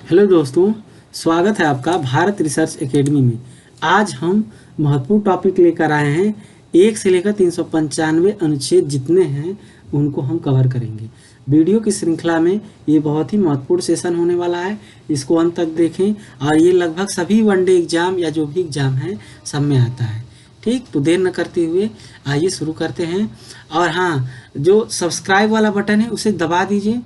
Hello दोस्तों, स्वागत है आपका भारत रिसर्च एकेडमी में। आज हम महत्वपूर्ण टॉपिक लेकर आए हैं। 1 से लेकर 395 अनुच्छेद जितने हैं उनको हम कवर करेंगे। वीडियो की श्रृंखला में ये बहुत ही महत्वपूर्ण सेशन होने वाला है, इसको अंत तक देखें। और ये लगभग सभी वनडे एग्जाम या जो भी एग्जाम है सब में आता है। ठीक, तो देर न करते हुए आइए शुरू करते हैं। और हाँ, जो सब्सक्राइब वाला बटन है उसे दबा दीजिए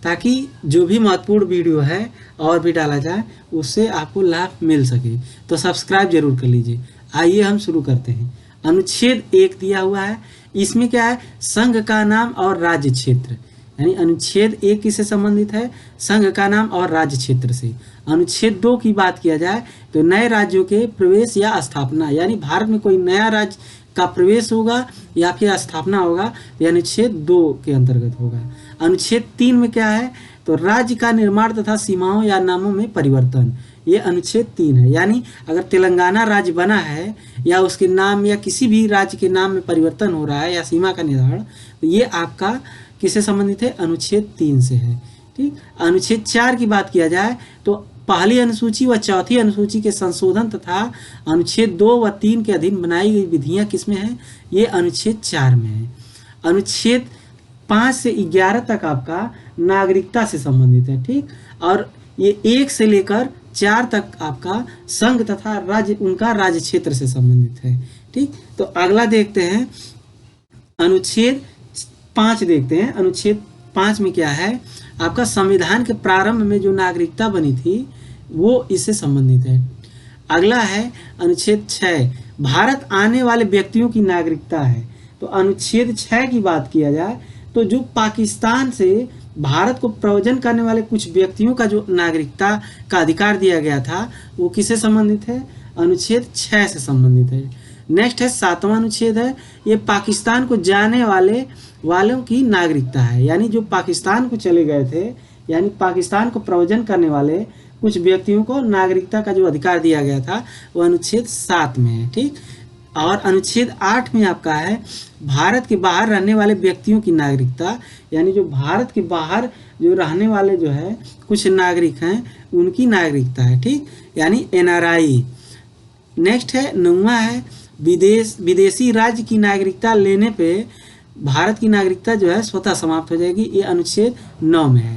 ताकि जो भी महत्वपूर्ण वीडियो है और भी डाला जाए उससे आपको लाभ मिल सके। तो सब्सक्राइब जरूर कर लीजिए। आइए हम शुरू करते हैं। अनुच्छेद 1 दिया हुआ है, इसमें क्या है? संघ का नाम और राज्य क्षेत्र। यानी अनुच्छेद 1 किससे संबंधित है? संघ का नाम और राज्य क्षेत्र से। अनुच्छेद 2 की बात किया जाए तो नए राज्यों के प्रवेश या स्थापना, यानी भारत में कोई नया राज्य का प्रवेश होगा या फिर स्थापना होगा तो अनुच्छेद 2 के अंतर्गत होगा। अनुच्छेद 3 में क्या है? तो राज्य का निर्माण तथा सीमाओं या नामों में परिवर्तन, ये अनुच्छेद 3 है। यानी अगर तेलंगाना राज्य बना है या उसके नाम या किसी भी राज्य के नाम में परिवर्तन हो रहा है या सीमा का निर्धारण, तो ये आपका किससे संबंधित है? अनुच्छेद 3 से है। ठीक, अनुच्छेद 4 की बात किया जाए तो पहली अनुसूची व चौथी अनुसूची के संशोधन तथा अनुच्छेद 2 व 3 के अधीन बनाई गई विधियां किसमें है? ये अनुच्छेद 4 में है। अनुच्छेद 5 से 11 तक आपका नागरिकता से संबंधित है। ठीक, और ये 1 से लेकर 4 तक आपका संघ तथा राज्य, उनका राज्य क्षेत्र से संबंधित है। ठीक, तो अगला देखते हैं अनुच्छेद 5 देखते हैं। अनुच्छेद 5 में क्या है? आपका संविधान के प्रारंभ में जो नागरिकता बनी थी वो इससे संबंधित है। अगला है अनुच्छेद 6, भारत आने वाले व्यक्तियों की नागरिकता है। तो अनुच्छेद 6 की बात किया जाए तो जो पाकिस्तान से भारत को प्रव्रजन करने वाले कुछ व्यक्तियों का जो नागरिकता का अधिकार दिया गया था वो किससे संबंधित है? अनुच्छेद 6 से संबंधित है। नेक्स्ट है 7वां अनुच्छेद है, ये पाकिस्तान को जाने वालों की नागरिकता है। यानी जो पाकिस्तान को चले गए थे, यानी पाकिस्तान को प्रव्रजन करने वाले कुछ व्यक्तियों को नागरिकता का जो अधिकार दिया गया था वो अनुच्छेद 7 में है। ठीक, और अनुच्छेद 8 में आपका है भारत के बाहर रहने वाले व्यक्तियों की नागरिकता। यानी जो भारत के बाहर जो रहने वाले जो है कुछ नागरिक हैं उनकी नागरिकता है। ठीक, यानी NRI। नेक्स्ट है 9वां है विदेशी राज्य की नागरिकता लेने पे भारत की नागरिकता जो है स्वतः समाप्त हो जाएगी। ये अनुच्छेद 9 में है।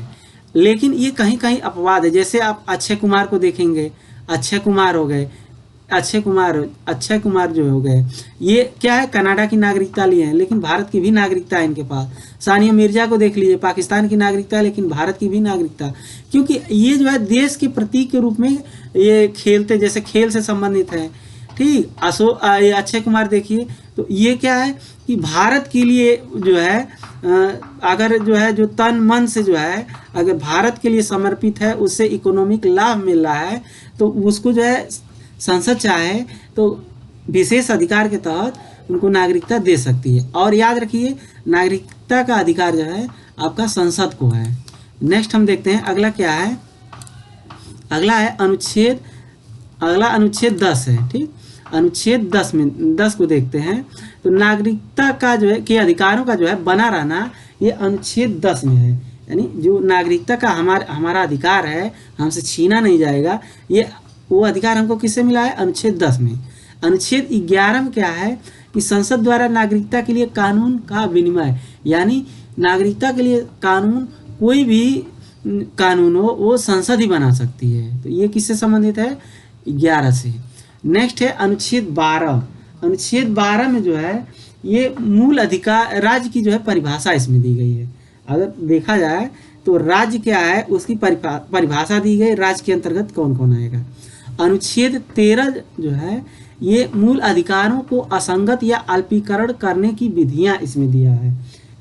लेकिन ये कहीं कहीं अपवाद है। जैसे आप अक्षय कुमार को देखेंगे, अक्षय कुमार हो गए, अक्षय कुमार जो हो गए, ये क्या है? कनाडा की नागरिकता लिए हैं लेकिन भारत की भी नागरिकता है इनके पास। सानिया मिर्जा को देख लीजिए, पाकिस्तान की नागरिकता है लेकिन भारत की भी नागरिकता, क्योंकि ये जो है देश के प्रतीक के रूप में ये खेलते, जैसे खेल से संबंधित है। ठीक, अक्षय कुमार देखिए, तो ये क्या है कि भारत के लिए जो है अगर जो है जो तन मन से जो है अगर भारत के लिए समर्पित है, उससे इकोनॉमिक लाभ मिल रहा है, तो उसको जो है संसद चाहे तो विशेष अधिकार के तहत उनको नागरिकता दे सकती है। और याद रखिए, नागरिकता का अधिकार जो है आपका संसद को है। नेक्स्ट हम देखते हैं अगला क्या है। अगला है अनुच्छेद 10 है। ठीक, अनुच्छेद 10 में 10 को देखते हैं तो नागरिकता का जो है के अधिकारों का जो है बना रहना, ये अनुच्छेद 10 में है। यानी जो नागरिकता का हमारा अधिकार है, हमसे छीना नहीं जाएगा, ये वो अधिकार हमको किससे मिला है? अनुच्छेद 10 में। अनुच्छेद 11 में क्या है कि संसद द्वारा नागरिकता के लिए कानून का विनिमय, यानी नागरिकता के लिए कानून, कोई भी कानून हो वो संसद ही बना सकती है। तो ये किससे संबंधित है? 11 से। नेक्स्ट है अनुच्छेद 12। अनुच्छेद 12 में जो है ये मूल अधिकार, राज्य की जो है परिभाषा इसमें दी गई है। अगर देखा जाए तो राज्य क्या है उसकी परिभाषा दी गई, राज्य के अंतर्गत कौन कौन आएगा। अनुच्छेद 13 जो है ये मूल अधिकारों को असंगत या अल्पीकरण करने की विधियां इसमें दिया है।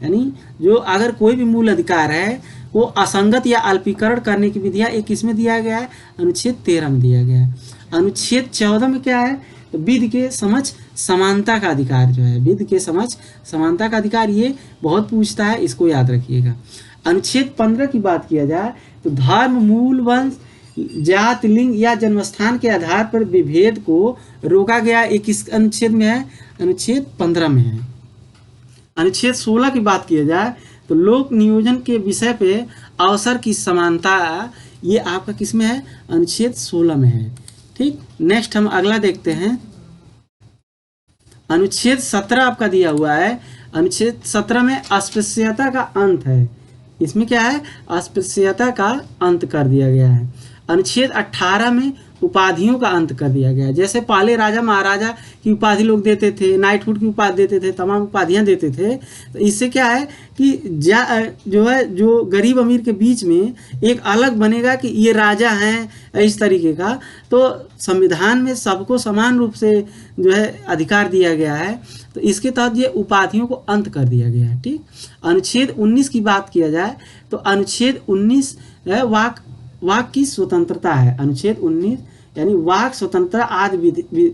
यानी जो अगर कोई भी मूल अधिकार है वो असंगत या अल्पीकरण करने की विधियां एक इसमें दिया गया है, अनुच्छेद 13 में दिया गया है। अनुच्छेद 14 में क्या है? तो विधि के समक्ष समानता का अधिकार जो है, विधि के समक्ष समानता का अधिकार, ये बहुत पूछता है, इसको याद रखिएगा। अनुच्छेद 15 की बात किया जाए तो धर्म, मूल, वंश, जात, लिंग या जन्मस्थान के आधार पर विभेद को रोका गया, एक किस अनुच्छेद में है? अनुच्छेद 15 में है। अनुच्छेद 16 की बात किया जाए तो लोक नियोजन के विषय पे अवसर की समानता, ये आपका किस में है? अनुच्छेद 16 में है। ठीक, नेक्स्ट हम अगला देखते हैं। अनुच्छेद 17 आपका दिया हुआ है। अनुच्छेद 17 में अस्पृश्यता का अंत है। इसमें क्या है? अस्पृश्यता का अंत कर दिया गया है। अनुच्छेद 18 में उपाधियों का अंत कर दिया गया है। जैसे पहले राजा महाराजा की उपाधि लोग देते थे, नाइटहुड की उपाधि देते थे, तमाम उपाधियां देते थे। तो इससे क्या है कि जो गरीब अमीर के बीच में एक अलग बनेगा कि ये राजा हैं इस तरीके का। तो संविधान में सबको समान रूप से जो है अधिकार दिया गया है। तो इसके तहत ये उपाधियों को अंत कर दिया गया है। ठीक, अनुच्छेद 19 की बात किया जाए तो अनुच्छेद 19 वाक की स्वतंत्रता है। अनुच्छेद 19 यानी वाक स्वतंत्रता आदि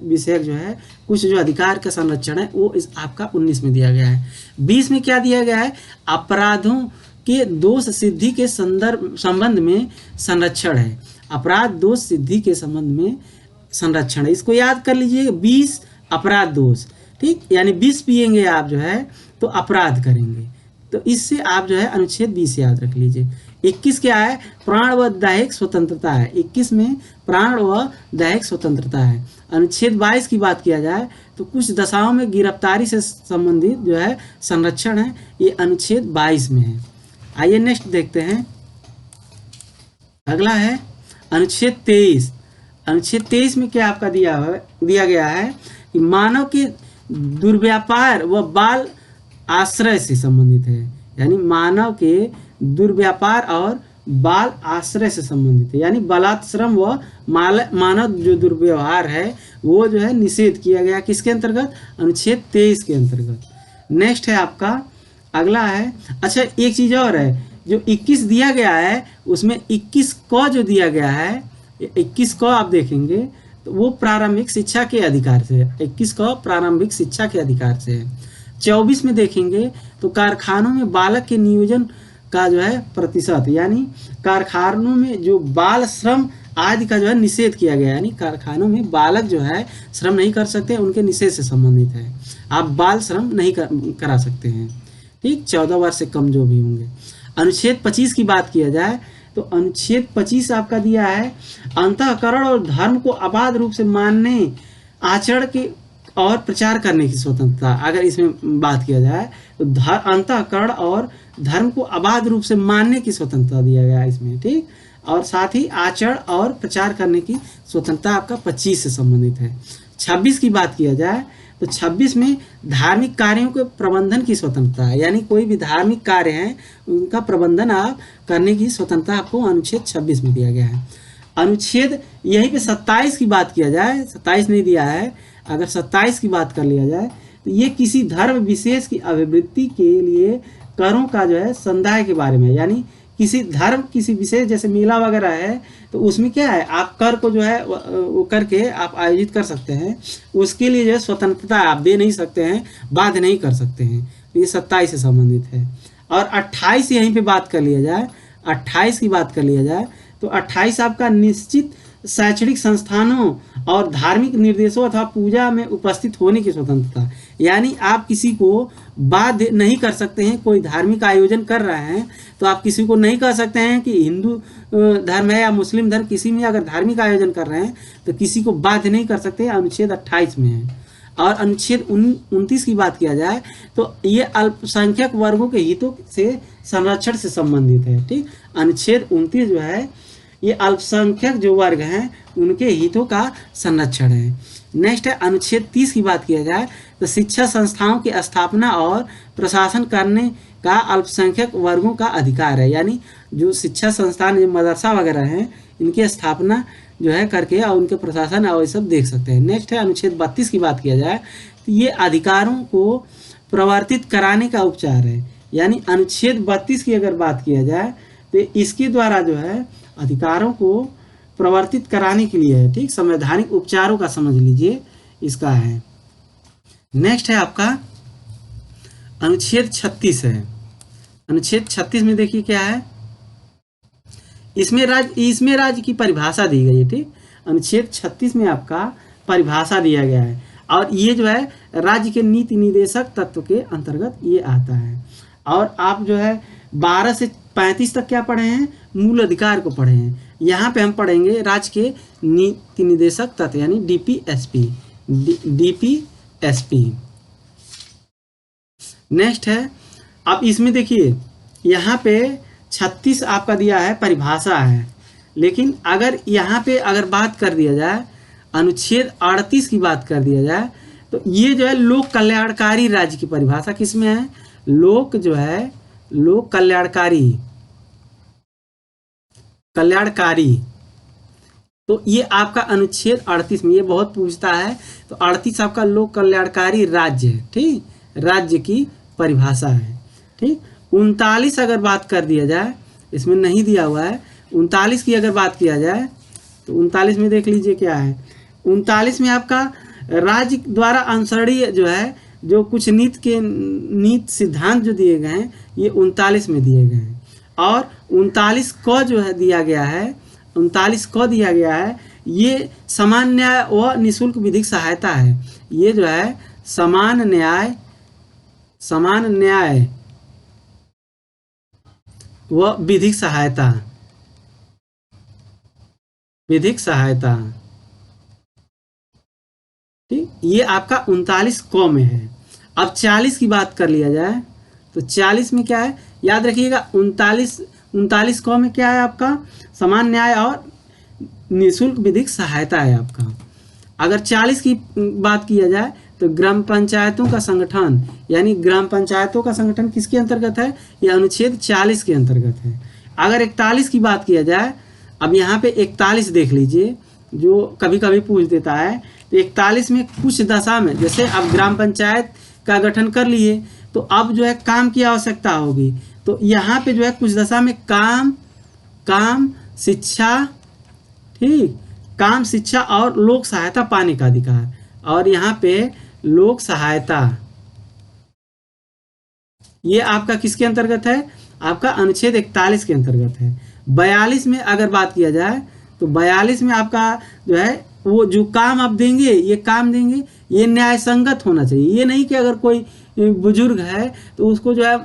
विषयक जो है कुछ जो अधिकार का संरक्षण है वो इस आपका 19 में दिया गया है। 20 में क्या दिया गया है? अपराधों के दोष सिद्धि के संबंध में संरक्षण है। अपराध दोष सिद्धि के संबंध में संरक्षण है। इसको याद कर लीजिए, 20 अपराध दोष। ठीक, यानी 20 पिएंगे आप जो है तो अपराध करेंगे। तो इससे आप जो है अनुच्छेद 20 याद रख लीजिए। 21 क्या है? प्राण व दैहिक स्वतंत्रता है। 21 में प्राण व दैहिक स्वतंत्रता है। अनुच्छेद 22 की बात किया जाए तो कुछ दशाओं में गिरफ्तारी से संबंधित जो है संरक्षण है, ये अनुच्छेद 22 में है। आइए नेक्स्ट देखते हैं। अगला है अनुच्छेद 23। अनुच्छेद 23 में क्या आपका दिया गया है कि मानव के दुर्व्यापार व बाल आश्रय से संबंधित है। यानी मानव के दुर्व्यापार और बाल आश्रय से संबंधित है। यानी बलात्श्रम व मानव जो दुर्व्यवहार है वो जो है निषेध किया गया। किसके अंतर्गत? अनुच्छेद 23 के अंतर्गत। नेक्स्ट है आपका अगला है, अच्छा एक चीज़ और है, जो 21 दिया गया है उसमें 21 को जो दिया गया है, 21 को आप देखेंगे तो वो प्रारंभिक शिक्षा के अधिकार से है। 21 को प्रारंभिक शिक्षा के अधिकार से है। 24 में देखेंगे तो कारखानों में बालक के नियोजन का जो है प्रतिशत, यानी कारखानों में जो बाल श्रम आदि का जो है निषेध किया गया। यानी कारखानों में बालक जो है श्रम नहीं कर सकते, उनके निषेध से संबंधित है। आप बाल श्रम नहीं करा सकते हैं। ठीक, 14 वर्ष से कम जो भी होंगे। अनुच्छेद 25 की बात किया जाए तो अनुच्छेद 25 आपका दिया है अंतःकरण और धर्म को अबाध रूप से मानने, आचरण के और प्रचार करने की स्वतंत्रता। अगर इसमें बात किया जाए तो अंतःकरण और धर्म को अबाध रूप से मानने की स्वतंत्रता दिया गया है इसमें। ठीक, और साथ ही आचरण और प्रचार करने की स्वतंत्रता आपका 25 से संबंधित है। 26 की बात किया जाए तो 26 में धार्मिक कार्यों के प्रबंधन की स्वतंत्रता है। यानी कोई भी धार्मिक कार्य हैं उनका प्रबंधन आप करने की स्वतंत्रता आपको अनुच्छेद 26 में दिया गया है। अनुच्छेद यहीं पे 27 की बात किया जाए, 27 नहीं दिया है, अगर 27 की बात कर लिया जाए तो ये किसी धर्म विशेष की अभिवृद्धि के लिए करों का जो है संदाय के बारे में। यानी किसी धर्म किसी विशेष जैसे मेला वगैरह है तो उसमें क्या है, आप कर को जो है वो करके आप आयोजित कर सकते हैं, उसके लिए जो है स्वतंत्रता आप दे नहीं सकते हैं, बाध्य नहीं कर सकते हैं। तो ये 27 से संबंधित है। और 28 यहीं पे बात कर लिया जाए, 28 की बात कर लिया जाए तो 28 आपका निश्चित शैक्षणिक संस्थानों और धार्मिक निर्देशों अथवा पूजा में उपस्थित होने की स्वतंत्रता। यानी आप किसी को बाध्य नहीं कर सकते हैं, कोई धार्मिक आयोजन कर रहे हैं तो आप किसी को नहीं कह सकते हैं कि हिंदू धर्म है या मुस्लिम धर्म, किसी में अगर धार्मिक आयोजन कर रहे हैं तो किसी को बाध्य नहीं कर सकते। अनुच्छेद 28 में है। और अनुच्छेद 29 की बात किया जाए तो ये अल्पसंख्यक वर्गों के हितों से संरक्षण से संबंधित है। ठीक, अनुच्छेद 29 जो है ये अल्पसंख्यक जो वर्ग हैं उनके हितों का संरक्षण है। नेक्स्ट है अनुच्छेद 30 की बात किया जाए तो शिक्षा संस्थाओं की स्थापना और प्रशासन करने का अल्पसंख्यक वर्गों का अधिकार है। यानी जो शिक्षा संस्थान जो मदरसा वगैरह हैं इनकी स्थापना जो है करके और उनके प्रशासन और ये सब देख सकते हैं। नेक्स्ट है अनुच्छेद 32 की बात किया जाए तो ये अधिकारों को प्रवर्तित कराने का उपचार है। यानी अनुच्छेद 32 की अगर बात किया जाए तो इसके द्वारा जो है अधिकारों को प्रवर्तित कराने के लिए है। ठीक, संवैधानिक उपचारों का समझ लीजिए इसका है। नेक्स्ट है आपका अनुच्छेद 36 है। अनुच्छेद 36 में देखिए क्या है, इसमें राज्य की परिभाषा दी गई है। ठीक, अनुच्छेद 36 में आपका परिभाषा दिया गया है और ये जो है राज्य के नीति निदेशक तत्व के अंतर्गत ये आता है। और आप जो है 12 से 35 तक क्या पढ़े हैं, मूल अधिकार को पढ़े हैं। यहाँ पे हम पढ़ेंगे राज्य के नीति निदेशक तत्व यानी डीपीएसपी। डीपीएसपी नेक्स्ट है। अब इसमें देखिए यहाँ पे 36 आपका दिया है परिभाषा है, लेकिन अगर यहाँ पे अगर बात कर दिया जाए अनुच्छेद 38 की बात कर दिया जाए तो ये जो है लोक कल्याणकारी राज्य की परिभाषा किसमें है? लोक जो है लोक कल्याणकारी तो ये आपका अनुच्छेद 38 में ये बहुत पूछता है। तो 38 आपका लोक कल्याणकारी राज्य है, ठीक, राज्य की परिभाषा है, ठीक। 39 अगर बात कर दिया जाए, इसमें नहीं दिया हुआ है, 39 की अगर बात किया जाए तो 39 में देख लीजिए क्या है। 39 में आपका राज्य द्वारा अनुसरणीय जो है जो कुछ नीति सिद्धांत जो दिए गए हैं ये 39 में दिए गए हैं। और 39 को जो है दिया गया है, 39 को दिया गया है ये समान न्याय व निःशुल्क विधिक सहायता है। ये जो है समान न्याय व विधिक सहायता, ठीक, ये आपका 39 क में है। अब 40 की बात कर लिया जाए तो 40 में क्या है, याद रखिएगा 39 क में क्या है आपका समान न्याय और निःशुल्क विधिक सहायता है आपका। अगर 40 की बात किया जाए तो ग्राम पंचायतों का संगठन, यानी ग्राम पंचायतों का संगठन किसके अंतर्गत है? यह अनुच्छेद 40 के अंतर्गत है। अगर 41 की बात किया जाए, अब यहाँ पे 41 देख लीजिए जो कभी कभी पूछ देता है। तो 41 में कुछ दशा में, जैसे अब ग्राम पंचायत का गठन कर लिए तो अब जो है काम की आवश्यकता होगी, तो यहाँ पे जो है कुछ दशा में काम शिक्षा, ठीक, काम शिक्षा और लोक सहायता पाने का अधिकार। और यहाँ पे लोक सहायता ये आपका किसके अंतर्गत है? आपका अनुच्छेद 41 के अंतर्गत है। 42 में अगर बात किया जाए तो 42 में आपका जो है वो जो काम आप देंगे, ये काम देंगे ये न्याय संगत होना चाहिए। ये नहीं कि अगर कोई बुजुर्ग है तो उसको जो है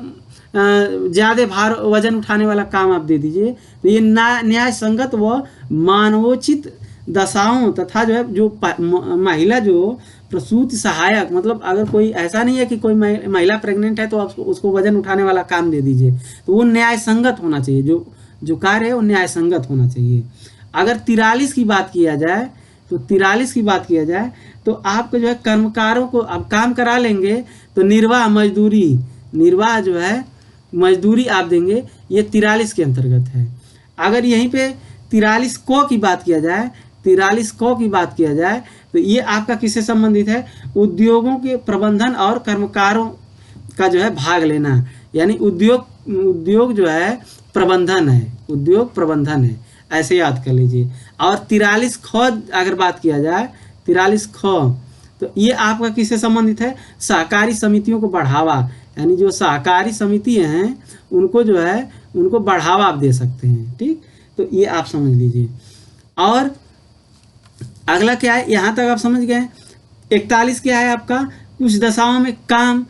ज़्यादा भार वजन उठाने वाला काम आप दे दीजिए, तो ये न्याय संगत व मानवोचित दशाओं तथा जो है जो महिला जो प्रसूति सहायक, मतलब अगर कोई ऐसा नहीं है कि कोई महिला प्रेग्नेंट है तो आप उसको वजन उठाने वाला काम दे दीजिए, तो वो न्याय संगत होना चाहिए, जो कार्य है वो न्याय संगत होना चाहिए। अगर 43 की बात किया जाए तो 43 की बात किया जाए तो आपको जो है कर्मकारों को आप काम करा लेंगे तो निर्वाह जो है मजदूरी आप देंगे, ये 43 के अंतर्गत है। अगर यहीं पे 43 को की बात किया जाए, 43 को की बात किया जाए तो ये आपका किससे संबंधित है? उद्योगों के प्रबंधन और कर्मकारों का जो है भाग लेना, यानी उद्योग जो है प्रबंधन है, उद्योग प्रबंधन है, ऐसे याद कर लीजिए। और 43 ख अगर बात किया जाए, 43 ख तो ये आपका किससे संबंधित है? सहकारी समितियों को बढ़ावा, यानी जो सहकारी समिति हैं उनको जो है उनको बढ़ावा आप दे सकते हैं, ठीक, तो ये आप समझ लीजिए। और अगला क्या है, यहाँ तक आप समझ गए। 41 क्या है आपका? कुछ दशाओं में काम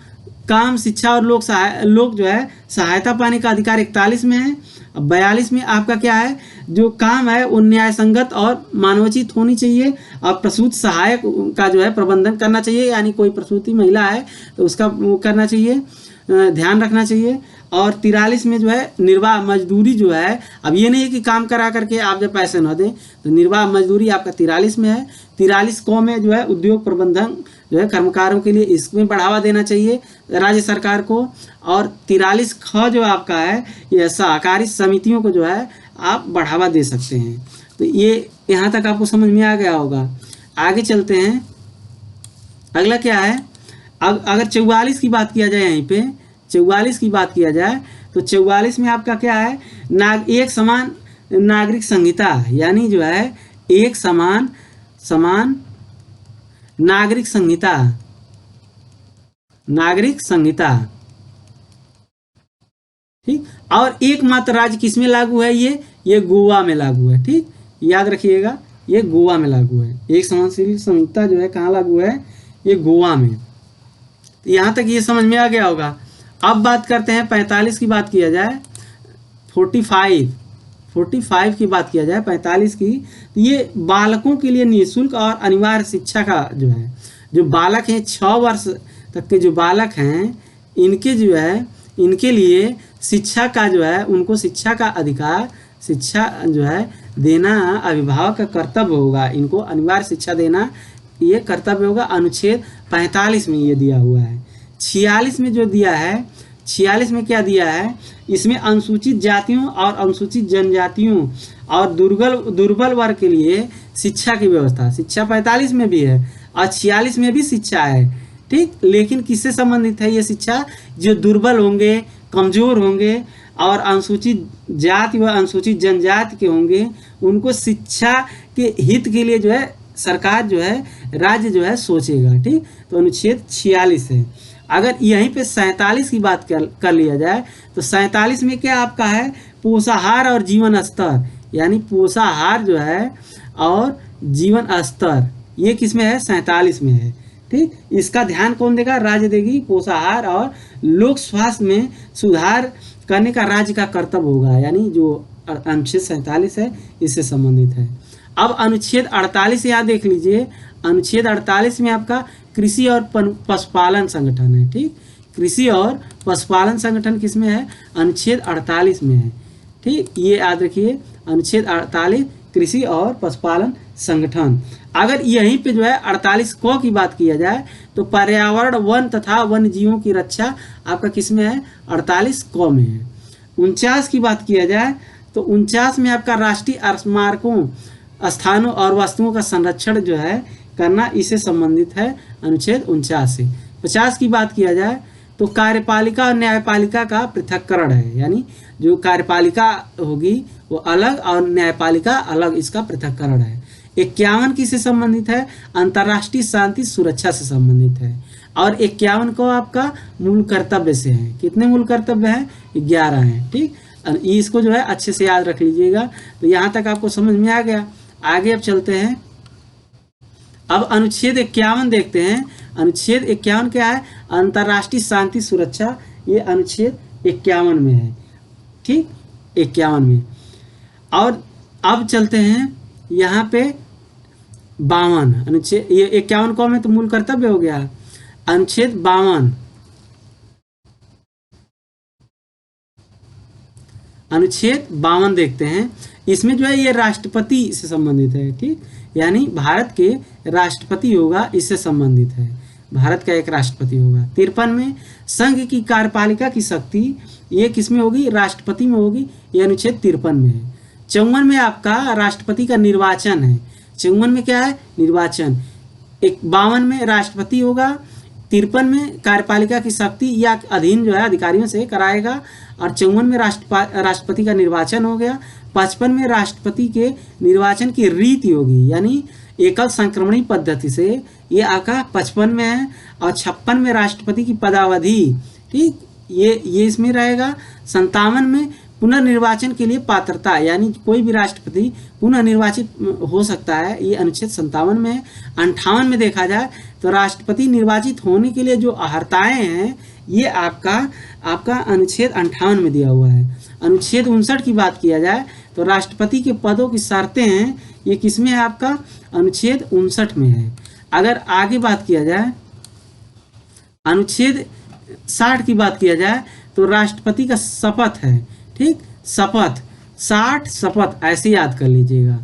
शिक्षा और लोक जो है सहायता पाने का अधिकार 41 में है। 42 में आपका क्या है? जो काम है वो न्याय संगत और मानवोचित होनी चाहिए और प्रसूति सहायक का जो है प्रबंधन करना चाहिए, यानी कोई प्रसूति महिला है तो उसका वो करना चाहिए, ध्यान रखना चाहिए। और 43 में जो है निर्वाह मजदूरी जो है, अब ये नहीं है कि काम करा करके आप जब पैसे न दें, तो निर्वाह मजदूरी आपका 43 में है। 43 को में जो है उद्योग प्रबंधन जो है कर्मकारों के लिए इसमें बढ़ावा देना चाहिए राज्य सरकार को। और 43 ख जो आपका है ये सहकारी समितियों को जो है आप बढ़ावा दे सकते हैं। तो ये यहाँ तक आपको समझ में आ गया होगा। आगे चलते हैं, अगला क्या है? अगर 44 की बात किया जाए, यहीं पे 44 की बात किया जाए तो 44 में आपका क्या है? एक समान नागरिक संहिता, यानी जो है एक समान नागरिक संहिता, ठीक। और एकमात्र राज्य किसमें लागू है? ये गोवा में लागू है, ठीक, याद रखिएगा ये गोवा में लागू है। एक समानशील संहिता जो है कहाँ लागू है? ये गोवा में। तो यहाँ तक ये समझ में आ गया होगा। अब बात करते हैं 45 की बात किया जाए, 45 45 की बात किया जाए, 45 की, तो ये बालकों के लिए निःशुल्क और अनिवार्य शिक्षा का जो है, जो बालक हैं 6 वर्ष तक के जो बालक हैं, इनके जो है, इनके लिए शिक्षा का जो है, उनको शिक्षा का अधिकार, शिक्षा जो है देना अभिभावक का कर्तव्य होगा। इनको अनिवार्य शिक्षा देना ये कर्तव्य होगा। अनुच्छेद 45 में ये दिया हुआ है। 46 में जो दिया है, 46 में क्या दिया है, इसमें अनुसूचित जातियों और अनुसूचित जनजातियों और दुर्बल वर्ग के लिए शिक्षा की व्यवस्था, शिक्षा 45 में भी है और 46 में भी शिक्षा है, ठीक। लेकिन किससे संबंधित है ये शिक्षा? जो दुर्बल होंगे, कमज़ोर होंगे और अनुसूचित जाति व अनुसूचित जनजाति के होंगे, उनको शिक्षा के हित के लिए जो है सरकार जो है, राज्य जो है सोचेगा, ठीक। तो अनुच्छेद 46 है। अगर यहीं पे 47 की बात कर लिया जाए तो 47 में क्या आपका है, पोषाहार और जीवन स्तर, यानी पोषाहार जो है और जीवन स्तर, ये किस में है? 47 में है, ठीक। इसका ध्यान कौन देगा? राज्य देगी। पोषाहार और लोक स्वास्थ्य में सुधार करने का राज्य का कर्तव्य होगा, यानी जो अनुच्छेद 47 है इससे संबंधित है। अब अनुच्छेद 48 यहाँ देख लीजिए। अनुच्छेद 48 में आपका कृषि और पशुपालन संगठन है, ठीक। कृषि और पशुपालन संगठन किस में है? अनुच्छेद 48 में है, ठीक। ये याद रखिए, अनुच्छेद 48 कृषि और पशुपालन संगठन। अगर यहीं पे जो है 48 क की बात किया जाए तो पर्यावरण, वन तथा वन्य जीवों की रक्षा आपका किस में है? 48 क में है। 49 की बात किया जाए तो 49 में आपका राष्ट्रीय स्मारकों, स्थानों और वस्तुओं का संरक्षण जो है करना, इससे संबंधित है अनुच्छेद 49 से। 50 की बात किया जाए तो कार्यपालिका और न्यायपालिका का पृथक्करण है, यानी जो कार्यपालिका होगी वो अलग और न्यायपालिका अलग, इसका पृथक्करण है। 51 किससे संबंधित है? अंतर्राष्ट्रीय शांति सुरक्षा से संबंधित है। और 51 को आपका मूल कर्तव्य से है। कितने मूल कर्तव्य हैं? 11 हैं, ठीक। इसको जो है अच्छे से याद रख लीजिएगा। तो यहाँ तक आपको समझ में आ गया। आगे अब चलते हैं। अब अनुच्छेद 51 देखते हैं। अनुच्छेद 51 क्या है? अंतर्राष्ट्रीय शांति सुरक्षा, ये अनुच्छेद 51 में है, ठीक, 51 में। और अब चलते हैं यहाँ पे 52 अनुच्छेद, ये 51 कौन में तो मूल कर्तव्य हो गया। अनुच्छेद 52, अनुच्छेद 52 देखते हैं। इसमें जो है ये राष्ट्रपति से संबंधित है, ठीक, यानी भारत के राष्ट्रपति होगा, इससे संबंधित है। भारत का एक राष्ट्रपति होगा। 53 में संघ की कार्यपालिका की शक्ति, ये किसमें होगी? राष्ट्रपति में होगी, ये अनुच्छेद 53 में है। 54 में आपका राष्ट्रपति का निर्वाचन है। 54 में क्या है? निर्वाचन। 52 में राष्ट्रपति होगा, 53 में कार्यपालिका की शक्ति या अधीन जो है अधिकारियों से कराएगा, और 54 में राष्ट्रपति का निर्वाचन हो गया। 55 में राष्ट्रपति के निर्वाचन की रीति होगी, यानी एकल संक्रमणी पद्धति से, ये आपका 55 में है। और 56 में राष्ट्रपति की पदावधि, ठीक, ये इसमें रहेगा। 57 में पुनर्निर्वाचन के लिए पात्रता, यानी कोई भी राष्ट्रपति पुनः निर्वाचित हो सकता है, ये अनुच्छेद 57 में है। 58 में देखा जाए तो राष्ट्रपति निर्वाचित होने के लिए जो अर्हताएं हैं, ये आपका अनुच्छेद 58 में दिया हुआ है। अनुच्छेद 59 की बात किया जाए तो राष्ट्रपति के पदों की शर्तें हैं, ये किसमें है? आपका अनुच्छेद 59 में है। अगर आगे बात किया जाए, अनुच्छेद 60 की बात किया जाए तो राष्ट्रपति का शपथ है, ठीक, शपथ, 60 शपथ, ऐसे याद कर लीजिएगा।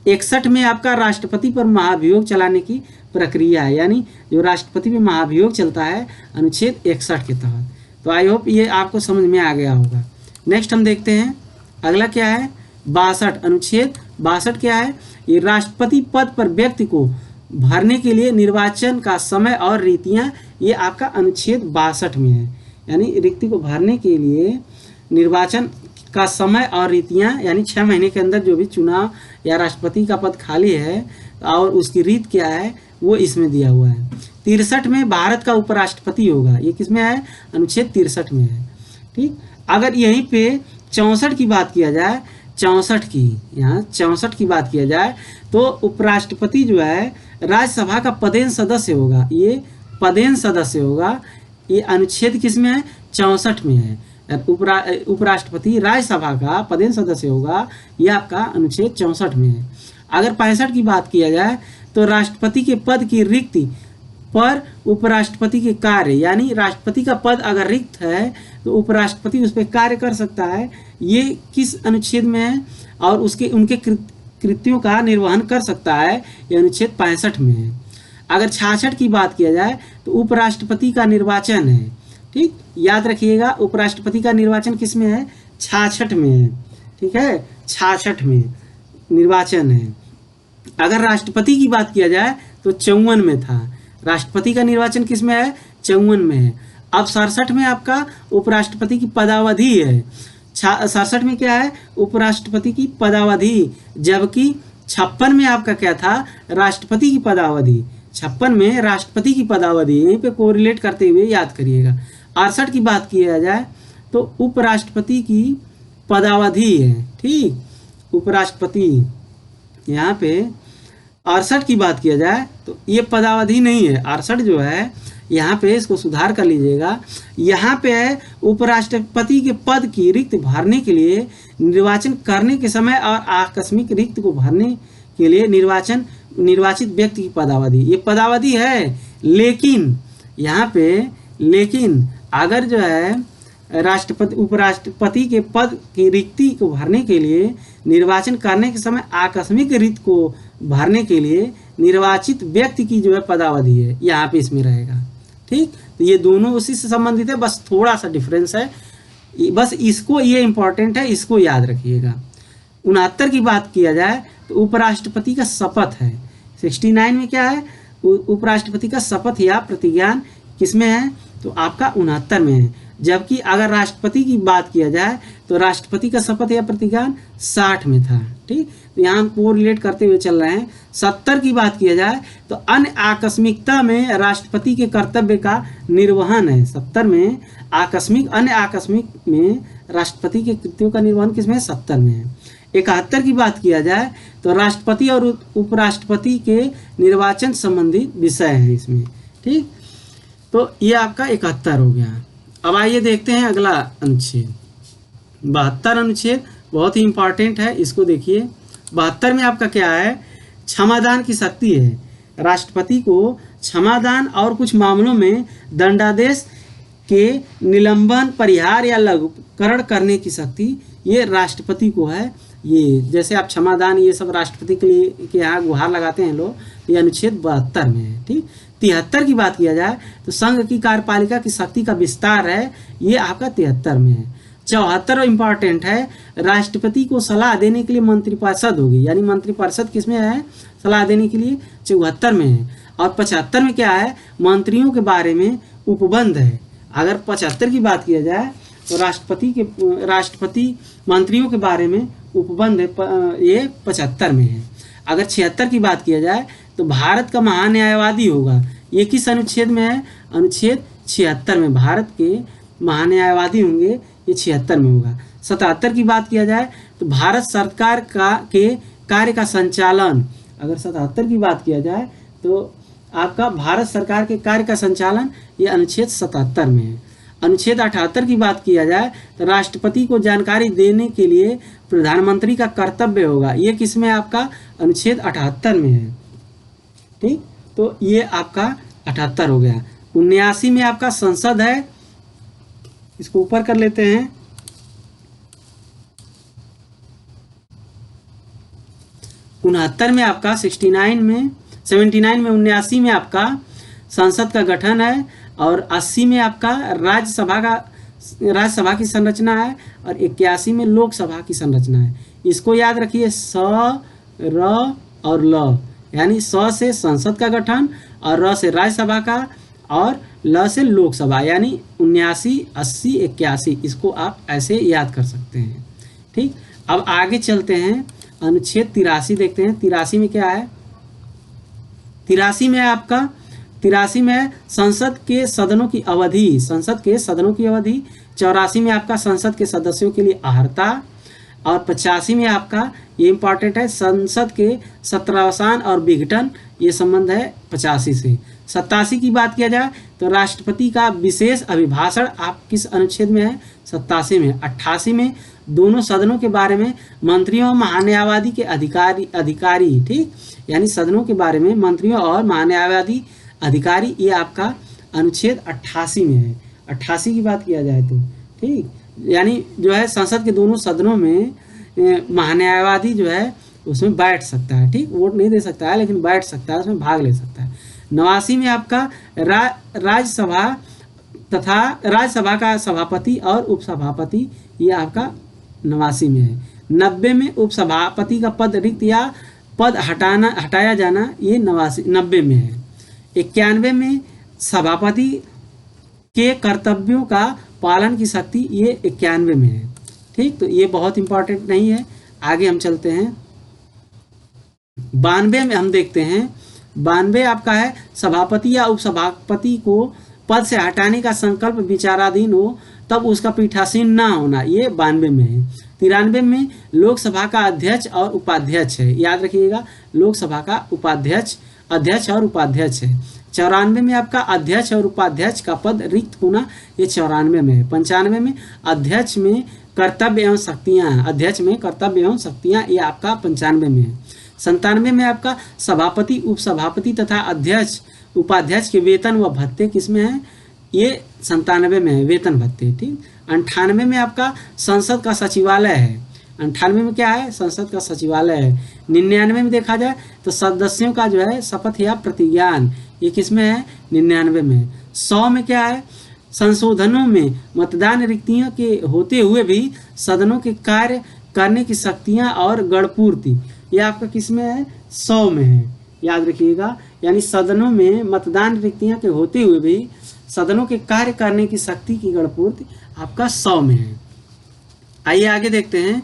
61 में आपका राष्ट्रपति पर महाभियोग चलाने की प्रक्रिया है, यानी जो राष्ट्रपति पे महाभियोग चलता है अनुच्छेद 61 के तहत। तो आई होप ये आपको समझ में आ गया होगा। नेक्स्ट हम देखते हैं, अगला क्या है? 62, अनुच्छेद 62 क्या है? ये राष्ट्रपति पद पर व्यक्ति को भरने के लिए निर्वाचन का समय और रीतियां, ये आपका अनुच्छेद 62 में है। यानी रिक्ति को भरने के लिए निर्वाचन का समय और रीतियां, यानी 6 महीने के अंदर जो भी चुनाव या राष्ट्रपति का पद खाली है और उसकी रीत क्या है, वो इसमें दिया हुआ है। 63 में भारत का उपराष्ट्रपति होगा, ये किसमें है? अनुच्छेद 63 में है, ठीक। अगर यहीं पे 64 की बात किया जाए, 64 की, यहाँ 64 की बात किया जाए तो उपराष्ट्रपति जो है राज्यसभा का पदेन सदस्य होगा, ये पदेन सदस्य होगा। ये अनुच्छेद किसमें है? 64 में है। उपराष्ट्रपति राज्यसभा का पदेन सदस्य होगा, यह आपका अनुच्छेद 64 में है। अगर 65 की बात किया जाए तो राष्ट्रपति के पद की रिक्ति पर उपराष्ट्रपति के कार्य, यानी राष्ट्रपति का पद अगर रिक्त है तो उपराष्ट्रपति उस पर कार्य कर सकता है। ये किस अनुच्छेद में है और उनके कृत्यों का निर्वहन कर सकता है, ये अनुच्छेद 65 में है। अगर 66 की बात किया जाए तो उपराष्ट्रपति का निर्वाचन है। ठीक, याद रखिएगा उपराष्ट्रपति का निर्वाचन किस में है, 66 में है। ठीक है, 66 में निर्वाचन है। अगर राष्ट्रपति की बात किया जाए तो 54 में था। राष्ट्रपति का निर्वाचन किस में है, 54 में है। अब 67 में आपका उपराष्ट्रपति की पदावधि है। 67 में क्या है, उपराष्ट्रपति की पदावधि, जबकि 56 में आपका क्या था, राष्ट्रपति की पदावधि। 56 में राष्ट्रपति की पदावधि, यहीं पे कोरिलेट करते हुए याद करिएगा। 68 की बात किया जाए तो उपराष्ट्रपति की पदावधि है। ठीक, उपराष्ट्रपति यहाँ पे 68 की बात किया जाए तो ये पदावधि नहीं है। 68 जो है यहाँ पे, इसको सुधार कर लीजिएगा, यहाँ पे है उपराष्ट्रपति के पद की रिक्त भरने के लिए निर्वाचन करने के समय और आकस्मिक रिक्त को भरने के लिए निर्वाचित व्यक्ति की पदावधि, ये पदावधि है। लेकिन यहाँ पे अगर जो है उपराष्ट्रपति के पद की रिक्ति को भरने के लिए निर्वाचन करने के समय आकस्मिक रिक्त को भरने के लिए निर्वाचित व्यक्ति की जो है पदावधि है, यहाँ पे इसमें रहेगा। ठीक, तो ये दोनों उसी से संबंधित है, बस थोड़ा सा डिफरेंस है, बस इसको, ये इंपॉर्टेंट है, इसको याद रखिएगा। 69 की बात किया जाए तो उपराष्ट्रपति का शपथ है। 69 में क्या है, उपराष्ट्रपति का शपथ या प्रतिज्ञान किसमें है, तो आपका 69 में है। जबकि अगर राष्ट्रपति की बात किया जाए तो राष्ट्रपति का शपथ या प्रतिज्ञान 60 में था। ठीक, तो यहाँ को रिलेट करते हुए चल रहे हैं। 70 की बात किया जाए तो अन्य आकस्मिकता में राष्ट्रपति के कर्तव्य का निर्वहन है। 70 में अन्य आकस्मिक में राष्ट्रपति के कृत्यों का निर्वहन किसमें, 70 में है। 71 की बात किया जाए तो राष्ट्रपति और उपराष्ट्रपति के निर्वाचन संबंधी विषय हैं इसमें। ठीक, तो ये आपका 71 हो गया। अब आइए देखते हैं अगला अनुच्छेद 72 अनुच्छेद, बहुत ही इंपॉर्टेंट है, इसको देखिए। 72 में आपका क्या है, क्षमादान की शक्ति है। राष्ट्रपति को क्षमादान और कुछ मामलों में दंडादेश के निलंबन, परिहार या लघुकरण करने की शक्ति ये राष्ट्रपति को है। ये जैसे आप क्षमादान ये सब राष्ट्रपति के लिए के यहाँ गुहार लगाते हैं लोग, तो ये अनुच्छेद 72 में है। ठीक, 73 की बात किया जाए तो संघ की कार्यपालिका की शक्ति का विस्तार है, ये आपका 73 में है। 74 इंपॉर्टेंट है, राष्ट्रपति को सलाह देने के लिए मंत्रिपरिषद होगी, यानी मंत्रिपरिषद किसमें है, सलाह देने के लिए 74 में है। और 75 में क्या है, मंत्रियों के बारे में उपबंध है। अगर 75 की बात किया जाए तो राष्ट्रपति मंत्रियों के बारे में उपबंध है, ये 75 में है। अगर 76 की बात किया जाए तो भारत का महान्यायवादी होगा, ये किस अनुच्छेद में है, अनुच्छेद 76 में भारत के महान्यायवादी होंगे, ये 76 में होगा। 77 की बात किया जाए तो भारत सरकार के कार्य का संचालन, अगर 77 की बात किया जाए तो आपका भारत सरकार के कार्य का संचालन ये अनुच्छेद 77 में है। अनुच्छेद 78 की बात किया जाए तो राष्ट्रपति को जानकारी देने के लिए प्रधानमंत्री का कर्तव्य होगा, ये किसमें आपका अनुच्छेद 78 में है। ठीक, तो ये आपका 78 हो गया। 79 में आपका संसद है, इसको ऊपर कर लेते हैं। 69 में आपका 79 में 79 में आपका संसद का गठन है, और 80 में आपका राज्यसभा की संरचना है, और 81 में लोकसभा की संरचना है। इसको याद रखिए, स, र और ल, यानी स से संसद का गठन, और र से राज्यसभा का, और ल से लोकसभा, यानी 79, 80, 81, इसको आप ऐसे याद कर सकते हैं। ठीक, अब आगे चलते हैं, अनुच्छेद 83 देखते हैं। 83 में क्या है, 83 में आपका 83 में संसद के सदनों की अवधि, 84 में आपका संसद के सदस्यों के लिए अहर्ता, और 85 में आपका ये इंपॉर्टेंट है, संसद के सत्रावसान और विघटन, ये संबंध है 85 से। 87 की बात किया जाए तो राष्ट्रपति का विशेष अभिभाषण आप किस अनुच्छेद में है? 87 में। 88 में दोनों सदनों के बारे में मंत्रियों और महान्यायवादी के अधिकारी ठीक, यानी सदनों के बारे में मंत्रियों और महान्यायवादी अधिकारी, ये आपका अनुच्छेद 88 में है। 88 की बात किया जाए तो ठीक, यानी जो है संसद के दोनों सदनों में महान्यायवादी जो है उसमें बैठ सकता है ठीक, वोट नहीं दे सकता है लेकिन बैठ सकता है, उसमें भाग ले सकता है। 89 में आपका राज्यसभा तथा राज्यसभा का सभापति और उपसभापति, ये आपका 89 में है। 90 में उपसभापति का पद रिक्त या पद हटाया जाना, ये 90 में है। 91 में सभापति के कर्तव्यों का पालन की शक्ति, ये 91 में है ठीक, तो ये बहुत इंपॉर्टेंट नहीं है। आगे हम चलते हैं। 92 में हम देखते हैं, 92 आपका है सभापति या उपसभापति को पद से हटाने का संकल्प विचाराधीन हो तब उसका पीठासीन ना होना, ये 92 में है। 93 में लोकसभा का अध्यक्ष और उपाध्यक्ष है, याद रखिएगा, लोकसभा का अध्यक्ष और उपाध्यक्ष है। 94 में आपका अध्यक्ष और उपाध्यक्ष का पद रिक्त होना, ये 94 में है। 95 में अध्यक्ष में कर्तव्य एवं शक्तियां, ये आपका 95 में है। 97 में आपका सभापति, उपसभापति तथा अध्यक्ष उपाध्यक्ष के वेतन व भत्ते किसमें है? ये 97 में है, वेतन भत्ते ठीक। 98 में आपका संसद का सचिवालय है, 98 में क्या है? संसद का सचिवालय है। 99 में देखा जाए तो सदस्यों का जो है शपथ या प्रतिज्ञान, ये किसमें है? 99 में है। 100 में क्या है? संशोधनों में मतदान रिक्तियों के होते हुए भी सदनों के कार्य करने की शक्तियां और गणपूर्ति, ये आपका किसमें है? 100 में है, याद रखिएगा। यानी सदनों में मतदान रिक्तियां के होते हुए भी सदनों के कार्य करने की शक्ति की गणपूर्ति आपका 100 में है। आइए आगे देखते हैं,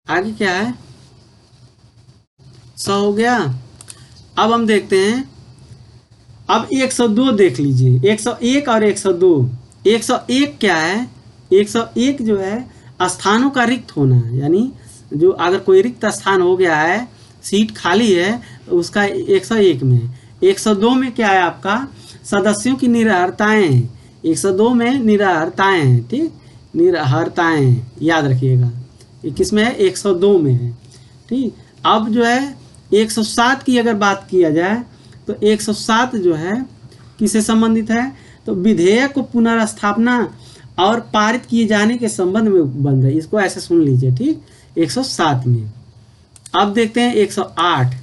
आगे क्या है? 100 हो गया। अब हम देखते हैं, अब 102 देख लीजिए, 101 और 102। 101 क्या है? 101 जो है स्थानों का रिक्त होना, यानी जो अगर कोई रिक्त स्थान हो गया है, सीट खाली है, उसका 101 में। 102 में क्या है आपका? सदस्यों की निरहरताएं, 102 में निरहरताएं हैं ठीक, निरहरताएं याद रखिएगा, ये किसमें है? 102 में है ठीक। अब जो है 107 की अगर बात किया जाए तो 107 जो है किससे संबंधित है? तो विधेयक को पुनर्स्थापना और पारित किए जाने के संबंध में बन रही, इसको ऐसे सुन लीजिए ठीक, 107 में। अब देखते हैं 108।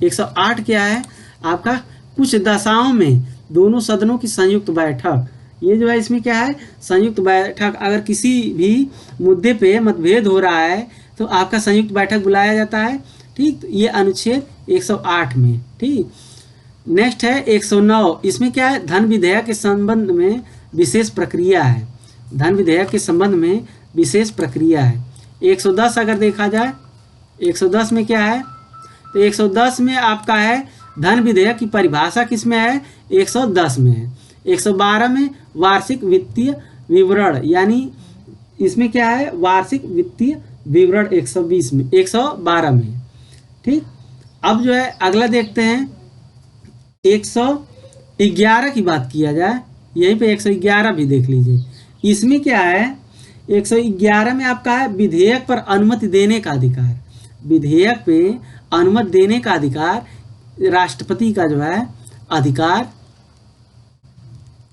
108 क्या है आपका? कुछ दशाओं में दोनों सदनों की संयुक्त बैठक, ये जो है इसमें क्या है? संयुक्त बैठक। अगर किसी भी मुद्दे पे मतभेद हो रहा है तो आपका संयुक्त बैठक बुलाया जाता है ठीक, तो ये अनुच्छेद 108 में ठीक। नेक्स्ट है 109, इसमें क्या है? धन विधेयक के संबंध में विशेष प्रक्रिया है, धन विधेयक के संबंध में विशेष प्रक्रिया है। 110 अगर देखा जाए, 110 में क्या है? तो 110 में आपका है धन विधेयक की परिभाषा किसमें है? 110 में है। 112 में वार्षिक वित्तीय विवरण, यानी इसमें क्या है? वार्षिक वित्तीय विवरण 120 में, 112 में ठीक। अब जो है अगला देखते हैं 111 की बात किया जाए, यहीं पे 111 भी देख लीजिए। इसमें क्या है? 111 में आपका है विधेयक पर अनुमति देने का अधिकार, विधेयक पे अनुमति देने का अधिकार राष्ट्रपति का जो है अधिकार,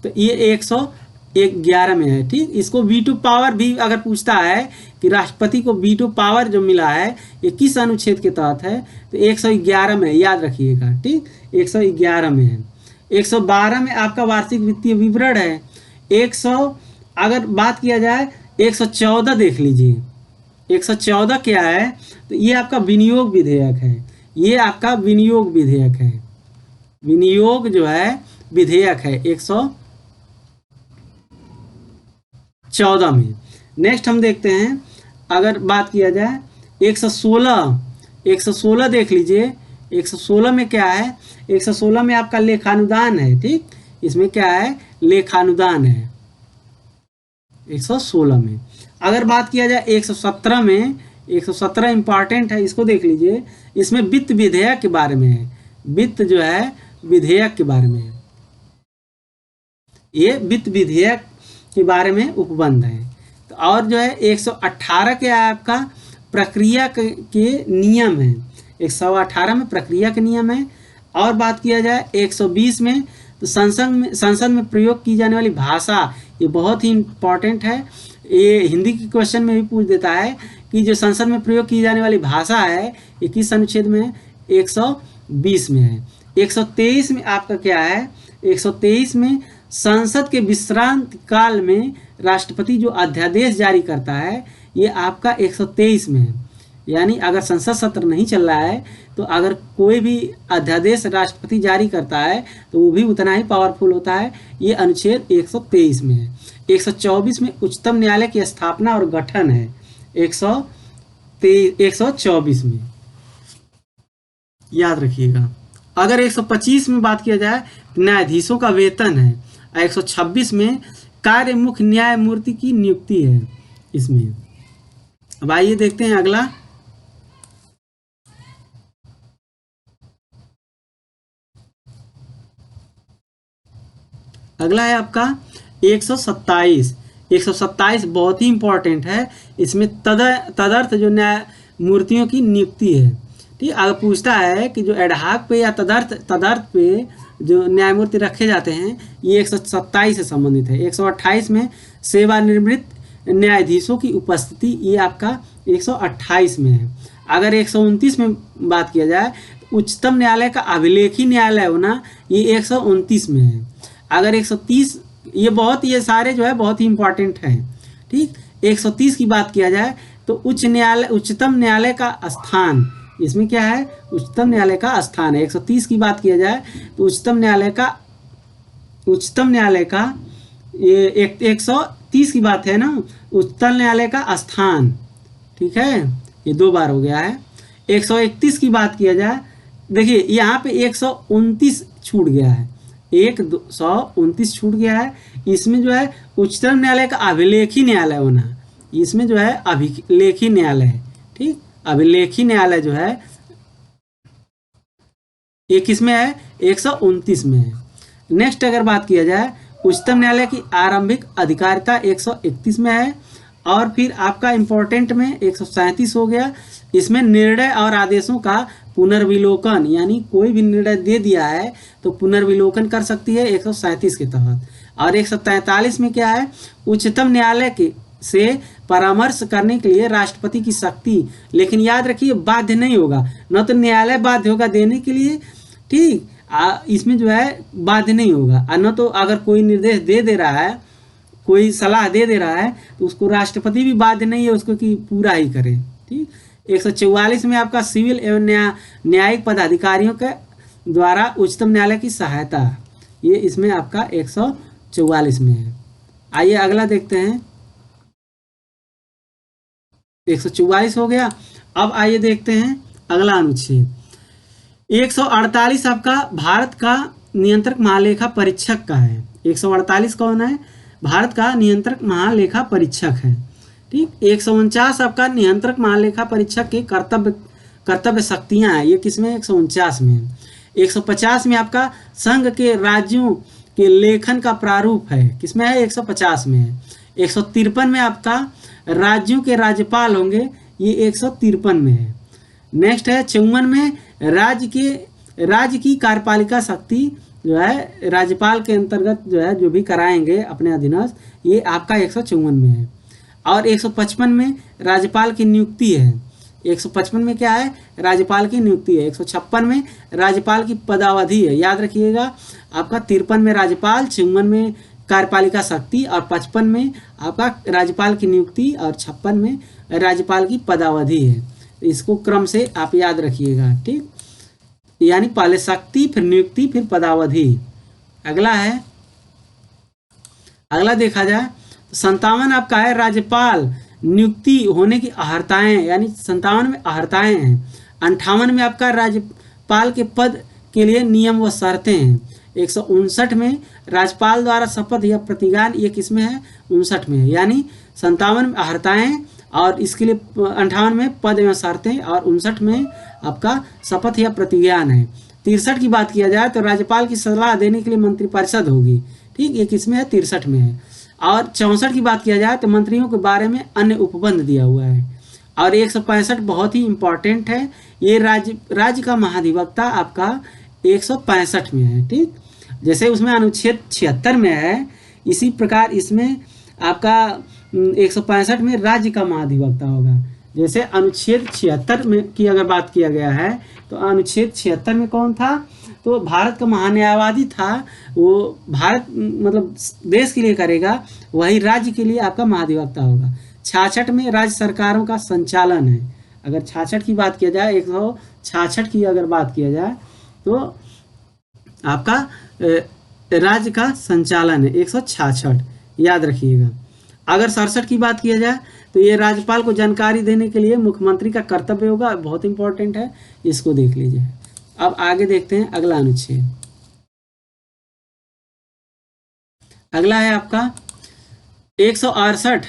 तो ये 111 में है ठीक। इसको वीटो पावर भी अगर पूछता है कि राष्ट्रपति को वीटो पावर जो मिला है ये किस अनुच्छेद के तहत है, तो 111 में, याद रखिएगा ठीक, 111 में है। 112 में आपका वार्षिक वित्तीय विवरण है। 100 अगर बात किया जाए 114 देख लीजिए, 114 क्या है? तो ये आपका विनियोग विधेयक है, ये आपका विनियोग विधेयक है, विनियोग जो है विधेयक है 114 में। नेक्स्ट हम देखते हैं, अगर बात किया जाए 116 देख लीजिए। 116 में क्या है? 116 में आपका लेखानुदान है ठीक, इसमें क्या है? लेखानुदान है 116 में। अगर बात किया जाए 117 में, 117 इंपॉर्टेंट है, इसको देख लीजिए। इसमें वित्त विधेयक के बारे में है, वित्त जो है विधेयक के बारे में है। ये वित्त विधेयक के बारे में उपबंध है। तो और जो है 118 के आपका प्रक्रिया के नियम है। 118 में प्रक्रिया के नियम है। और बात किया जाए 120 में, तो संसद में प्रयोग की जाने वाली भाषा, ये बहुत ही इम्पॉर्टेंट है। ये हिंदी के क्वेश्चन में भी पूछ देता है कि जो संसद में प्रयोग की जाने वाली भाषा है ये किस अनुच्छेद में है? 120 में है। 123 में आपका क्या है? 123 में संसद के विश्रांत काल में राष्ट्रपति जो अध्यादेश जारी करता है, ये आपका 123 में है। यानी अगर संसद सत्र नहीं चल रहा है तो अगर कोई भी अध्यादेश राष्ट्रपति जारी करता है तो वो भी उतना ही पावरफुल होता है। ये अनुच्छेद 123 में है। 124 में उच्चतम न्यायालय की स्थापना और गठन है। 124 में याद रखिएगा। अगर 125 में बात किया जाए न्यायाधीशों का वेतन है। 126 में कार्य मुख्य न्यायमूर्ति की नियुक्ति है इसमें। अब आइए देखते हैं अगला। अगला है आपका 127। 127 बहुत ही इंपॉर्टेंट है। इसमें तदर्थ जो न्यायमूर्तियों की नियुक्ति है। ठीक, अगर पूछता है कि जो एडहाक पे या तदर्थ पे जो न्यायमूर्ति रखे जाते हैं, ये 127 से संबंधित है। 128 में सेवानिवृत्त न्यायाधीशों की उपस्थिति, ये आपका 128 में है। अगर 129 में बात किया जाए तो उच्चतम न्यायालय का अभिलेखी न्यायालय होना, ये 129 में है। अगर 130, ये सारे जो है बहुत ही इंपॉर्टेंट हैं। ठीक, 130 की बात किया जाए तो उच्चतम न्यायालय का स्थान, इसमें क्या है? उच्चतम न्यायालय का स्थान है। 130 की बात किया जाए तो उच्चतम न्यायालय का ये 130 की बात है ना, उच्चतम न्यायालय का स्थान। ठीक है, ये 2 बार हो गया है। 131 की बात किया जाए, देखिए यहाँ पे 129 छूट गया है। 129 छूट गया है। इसमें जो है उच्चतम न्यायालय का अभिलेखी न्यायालय होना, इसमें जो है अभिलेखी न्यायालय है। ठीक, अभिलेखी न्यायालय जो है ये किस में है? 129 में है। नेक्स्ट अगर बात किया जाए उच्चतम न्यायालय की आरंभिक अधिकारिता 131 में है। और फिर आपका इम्पोर्टेंट में 137 हो गया। इसमें निर्णय और आदेशों का पुनर्विलोकन, यानी कोई भी निर्णय दे दिया है तो पुनर्विलोकन कर सकती है 137 के तहत। और 143 में क्या है? उच्चतम न्यायालय के से परामर्श करने के लिए राष्ट्रपति की शक्ति, लेकिन याद रखिए बाध्य नहीं होगा, न तो न्यायालय बाध्य होगा देने के लिए। ठीक, इसमें जो है बाध्य नहीं होगा। और न तो अगर कोई निर्देश दे रहा है, कोई सलाह दे रहा है तो उसको राष्ट्रपति भी बाध्य नहीं है उसको कि पूरा ही करे। ठीक, 144 में आपका सिविल एवं न्यायिक पदाधिकारियों के द्वारा उच्चतम न्यायालय की सहायता, ये इसमें आपका 144 में है। आइए अगला देखते हैं। 144 हो गया। अब आइए देखते हैं अगला अनुच्छेद 148 आपका भारत का नियंत्रक महालेखा परीक्षक का है। 148 कौन है? भारत का नियंत्रक महालेखा परीक्षक है। ठीक, 149 आपका नियंत्रक महालेखा परीक्षक के कर्तव्य शक्तियां हैं, ये किसमें? 149 में है। 150 में आपका संघ के राज्यों के लेखन का प्रारूप है, किसमें है? 150 में है। 153 में आपका राज्यों के राज्यपाल होंगे, ये 153 में है। नेक्स्ट है 54 में राज्य की कार्यपालिका शक्ति जो है राज्यपाल के अंतर्गत जो है जो भी कराएंगे अपने अधीनस्थ, ये आपका 154 में है। और 155 में राज्यपाल की नियुक्ति है। 155 में क्या है? राज्यपाल की नियुक्ति है। 156 में राज्यपाल की पदावधि है, याद रखिएगा आपका। 53 में राज्यपाल, 54 में कार्यपालिका शक्ति और 55 में आपका राज्यपाल की नियुक्ति और 56 में राज्यपाल की पदावधि है। इसको क्रम से आप याद रखिएगा। ठीक, यानी पहले शक्ति, फिर नियुक्ति, फिर पदावधि। अगला है, अगला देखा जाए तो 57 आपका है राज्यपाल नियुक्ति होने की अहर्ताएं, यानी 57 में अहर्ताएं हैं। 58 में आपका राज्यपाल के पद के लिए नियम व शर्तें हैं। 159 में राज्यपाल द्वारा शपथ या प्रतिज्ञान, ये किसमें है? 59 में है। यानी 57 में अहर्ताएं और इसके लिए 58 में पद एवं शर्तें और 59 में आपका शपथ या प्रतिज्ञान है। 63 की बात किया जाए तो राज्यपाल की सलाह देने के लिए मंत्रिपरिषद होगी। ठीक, ये किसमें है? 63 में है। और 64 की बात किया जाए तो मंत्रियों के बारे में अन्य उपबंध दिया हुआ है। और 165 बहुत ही इंपॉर्टेंट है, ये राज्य का महाधिवक्ता आपका 165 में है। ठीक, जैसे उसमें अनुच्छेद 76 में है, इसी प्रकार इसमें आपका 165 में राज्य का महाधिवक्ता होगा। जैसे अनुच्छेद 76 में की अगर बात किया गया है तो अनुच्छेद 76 में कौन था? तो भारत का महान्यायवादी था, वो भारत मतलब देश के लिए करेगा, वही राज्य के लिए आपका महाधिवक्ता होगा। 66 में राज्य सरकारों का संचालन है। अगर 66 की बात किया जाए, 166 की अगर बात किया जाए तो आपका राज्य का संचालन है 166, याद रखिएगा। अगर 67 की बात किया जाए तो ये राज्यपाल को जानकारी देने के लिए मुख्यमंत्री का कर्तव्य होगा, बहुत इंपॉर्टेंट है, इसको देख लीजिए। अब आगे देखते हैं अगला अनुच्छेद। अगला है आपका 168।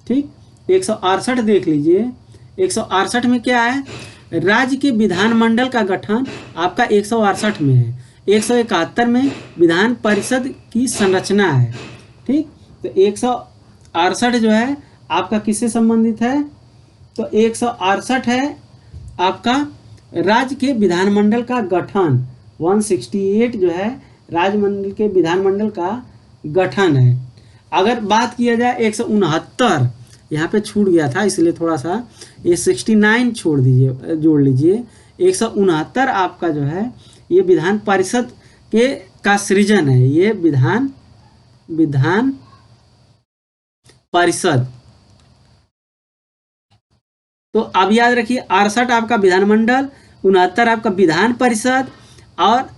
ठीक, 168 देख लीजिए। 168 में क्या है? राज्य के विधानमंडल का गठन आपका 168 में है। 171 में विधान परिषद की संरचना है। ठीक, तो 168 जो है आपका किससे संबंधित है? तो 168 है आपका राज्य के विधानमंडल का गठन। 168 जो है राज्यमंडल के विधानमंडल का गठन है। अगर बात किया जाए 169, यहाँ पे छूट गया था इसलिए थोड़ा सा ये 69 छोड़ दीजिए, जोड़ लीजिए। 169 आपका जो है ये विधान परिषद के का सृजन है, ये विधान परिषद। तो अब याद रखिए 68 आपका विधानमंडल, 69 आपका विधान परिषद और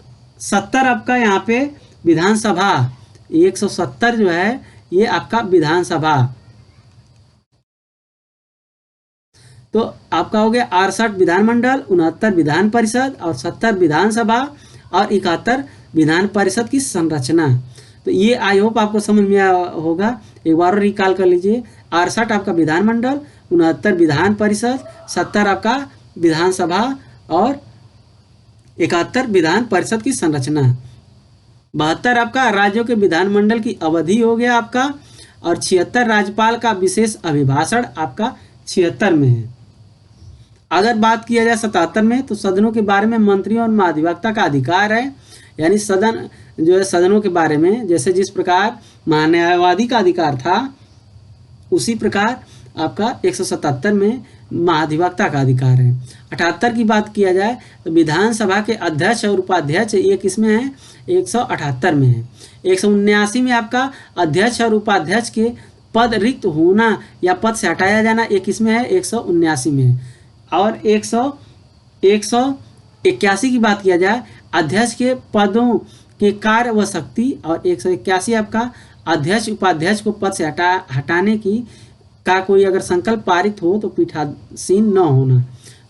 70 आपका यहाँ पे विधानसभा। 170 जो है ये आपका विधानसभा। तो आपका हो गया 68 विधानमंडल, 69 विधान परिषद और 70 विधानसभा और 71 विधान परिषद की संरचना। तो ये आई होप आपको समझ में आया होगा। एक बार और रिकॉल कर लीजिए। 68 आपका विधानमंडल, 69 विधान परिषद, 70 आपका विधानसभा और 71 विधान परिषद की संरचना। 72 आपका राज्यों के विधानमंडल की अवधि हो गया आपका, और 76 राज्यपाल का विशेष अभिभाषण आपका 76 में है। अगर बात किया जाए 77 में तो सदनों के बारे में मंत्रियों और महाधिवक्ता का अधिकार है, यानी सदन जो है सदनों के बारे में जैसे जिस प्रकार महान्यायवादी का अधिकार था उसी प्रकार आपका 177 में महाधिवक्ता का अधिकार है। 78 की बात किया जाए तो विधानसभा के अध्यक्ष और उपाध्यक्ष ये किसमें है? 178 में है। 179 में आपका अध्यक्ष और उपाध्यक्ष के पद रिक्त होना या पद से हटाया जाना ये किसमें है? 179 में है। और 181 की बात किया जाए अध्यक्ष के पदों के कार्य व शक्ति, और 181 आपका अध्यक्ष उपाध्यक्ष को पद से हटाने की का कोई अगर संकल्प पारित हो तो पीठासीन न होना।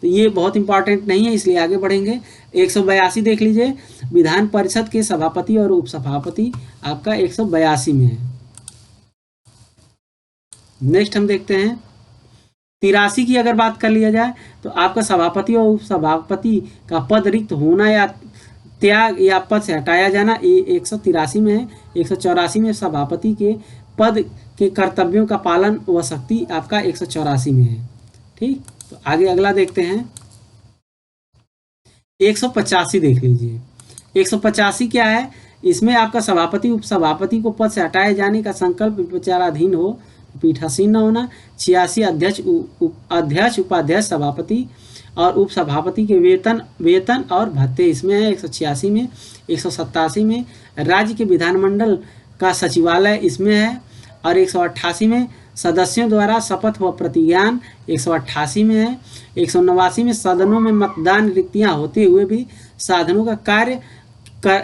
तो ये बहुत इंपॉर्टेंट नहीं है, इसलिए आगे बढ़ेंगे। 182 देख लीजिए, विधान परिषद के सभापति और उपसभापति आपका 182 में है। नेक्स्ट हम देखते हैं 83 की अगर बात कर लिया जाए तो आपका सभापति और उपसभापति का पद रिक्त होना या त्याग या पद से हटाया जाना ये 183 में है। 184 में सभापति के पद के कर्तव्यों का पालन व शक्ति आपका 184 में है। ठीक, तो आगे अगला देखते हैं 185 देख लीजिए। 185 क्या है? इसमें आपका सभापति उपसभापति को पद से हटाए जाने का संकल्प विचाराधीन हो, पीठासीन न होना। 86 अध्यक्ष उपाध्यक्ष सभापति और उपसभापति के वेतन और भत्ते इसमें है 186 में। 187 में राज्य के विधानमंडल का सचिवालय इसमें है, और 188 में सदस्यों द्वारा शपथ व प्रतिज्ञान 188 में है। 189 में सदनों में मतदान रिक्तियां होते हुए भी साधनों का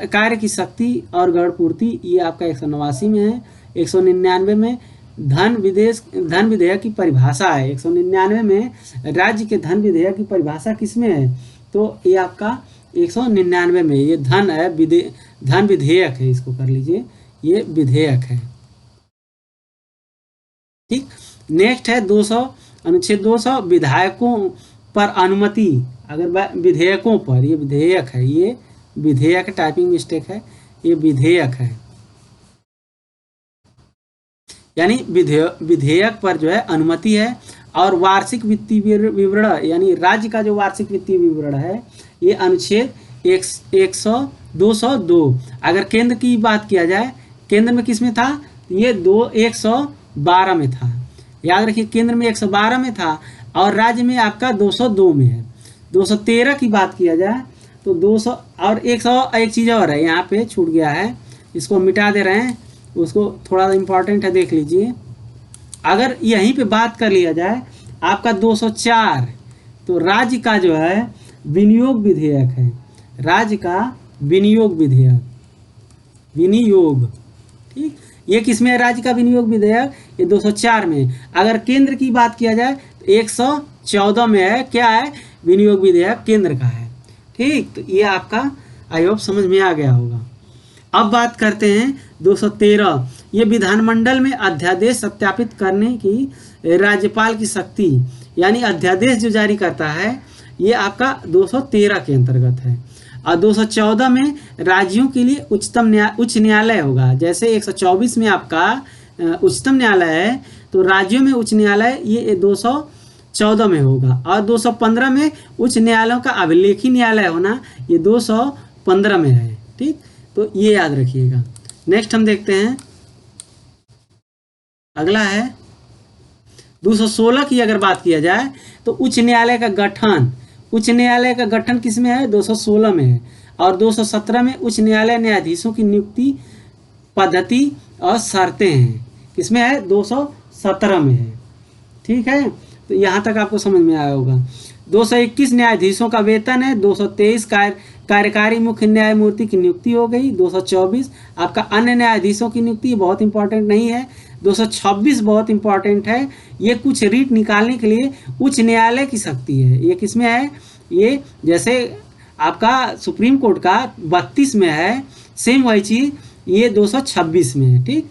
कार्य की शक्ति और गढ़पूर्ति ये आपका 189 में है। 199 में धन विधेयक की परिभाषा है। 199 में राज्य के धन विधेयक की परिभाषा किसमें है? तो ये आपका 199 में ये धन है, धन विधेयक है, इसको कर लीजिए, ये विधेयक है। ठीक, नेक्स्ट है 200 अनुच्छेद 200 विधायकों पर अनुमति, अगर विधेयकों पर, ये विधेयक है, ये विधेयक, टाइपिंग मिस्टेक है, ये विधेयक है, यानी विधेयक पर जो है अनुमति है। और वार्षिक वित्तीय विवरण, यानी राज्य का जो वार्षिक वित्तीय विवरण है, ये अनुच्छेद 202। अगर केंद्र की बात किया जाए, केंद्र में किस में था, ये 112 में था, याद रखिए, केंद्र में 112 में था और राज्य में आपका 202 में है। 213 की बात किया जाए तो 200 और 100, एक चीज़ और है यहाँ पे छूट गया है, इसको मिटा दे रहे हैं, उसको थोड़ा इम्पॉर्टेंट है, देख लीजिए। अगर यहीं पे बात कर लिया जाए आपका 204, तो राज्य का जो है विनियोग विधेयक है, राज्य का विनियोग विधेयक, विनियोग, ठीक, ये किसमें है राज्य का विनियोग विधेयक, ये 204 में। अगर केंद्र की बात किया जाए तो 114 में है, क्या है, विनियोग विधेयक केंद्र का है, ठीक। तो ये आपका आई होप समझ में आ गया होगा। अब बात करते हैं 213, ये विधानमंडल में अध्यादेश सत्यापित करने की राज्यपाल की शक्ति, यानी अध्यादेश जो जारी करता है, ये आपका 213 के अंतर्गत है। और 214 में राज्यों के लिए उच्च न्यायालय होगा, जैसे 124 में आपका उच्चतम न्यायालय है, तो राज्यों में उच्च न्यायालय ये 214 में होगा। और 215 में उच्च न्यायालयों का अभिलेखी न्यायालय होना, ये 215 में है, ठीक। तो ये याद रखिएगा। नेक्स्ट हम देखते हैं, अगला है 216 की अगर बात किया जाए तो उच्च न्यायालय का गठन, उच्च न्यायालय का गठन किसमें है, 216 में है। और 217 में उच्च न्यायालय न्यायाधीशों की नियुक्ति पद्धति और शर्तें हैं, किसमें है, 217 में है, ठीक है। तो यहाँ तक आपको समझ में आया होगा। 221 न्यायाधीशों का वेतन है। 223 कार्यकारी मुख्य न्यायमूर्ति की नियुक्ति हो गई। 224 आपका अन्य न्यायाधीशों की नियुक्ति, बहुत इंपॉर्टेंट नहीं है। 226 बहुत इंपॉर्टेंट है, ये कुछ रीट निकालने के लिए उच्च न्यायालय की शक्ति है। ये किसमें है, ये जैसे आपका सुप्रीम कोर्ट का 32 में है, सेम वही चीज़ ये 226 में है, ठीक,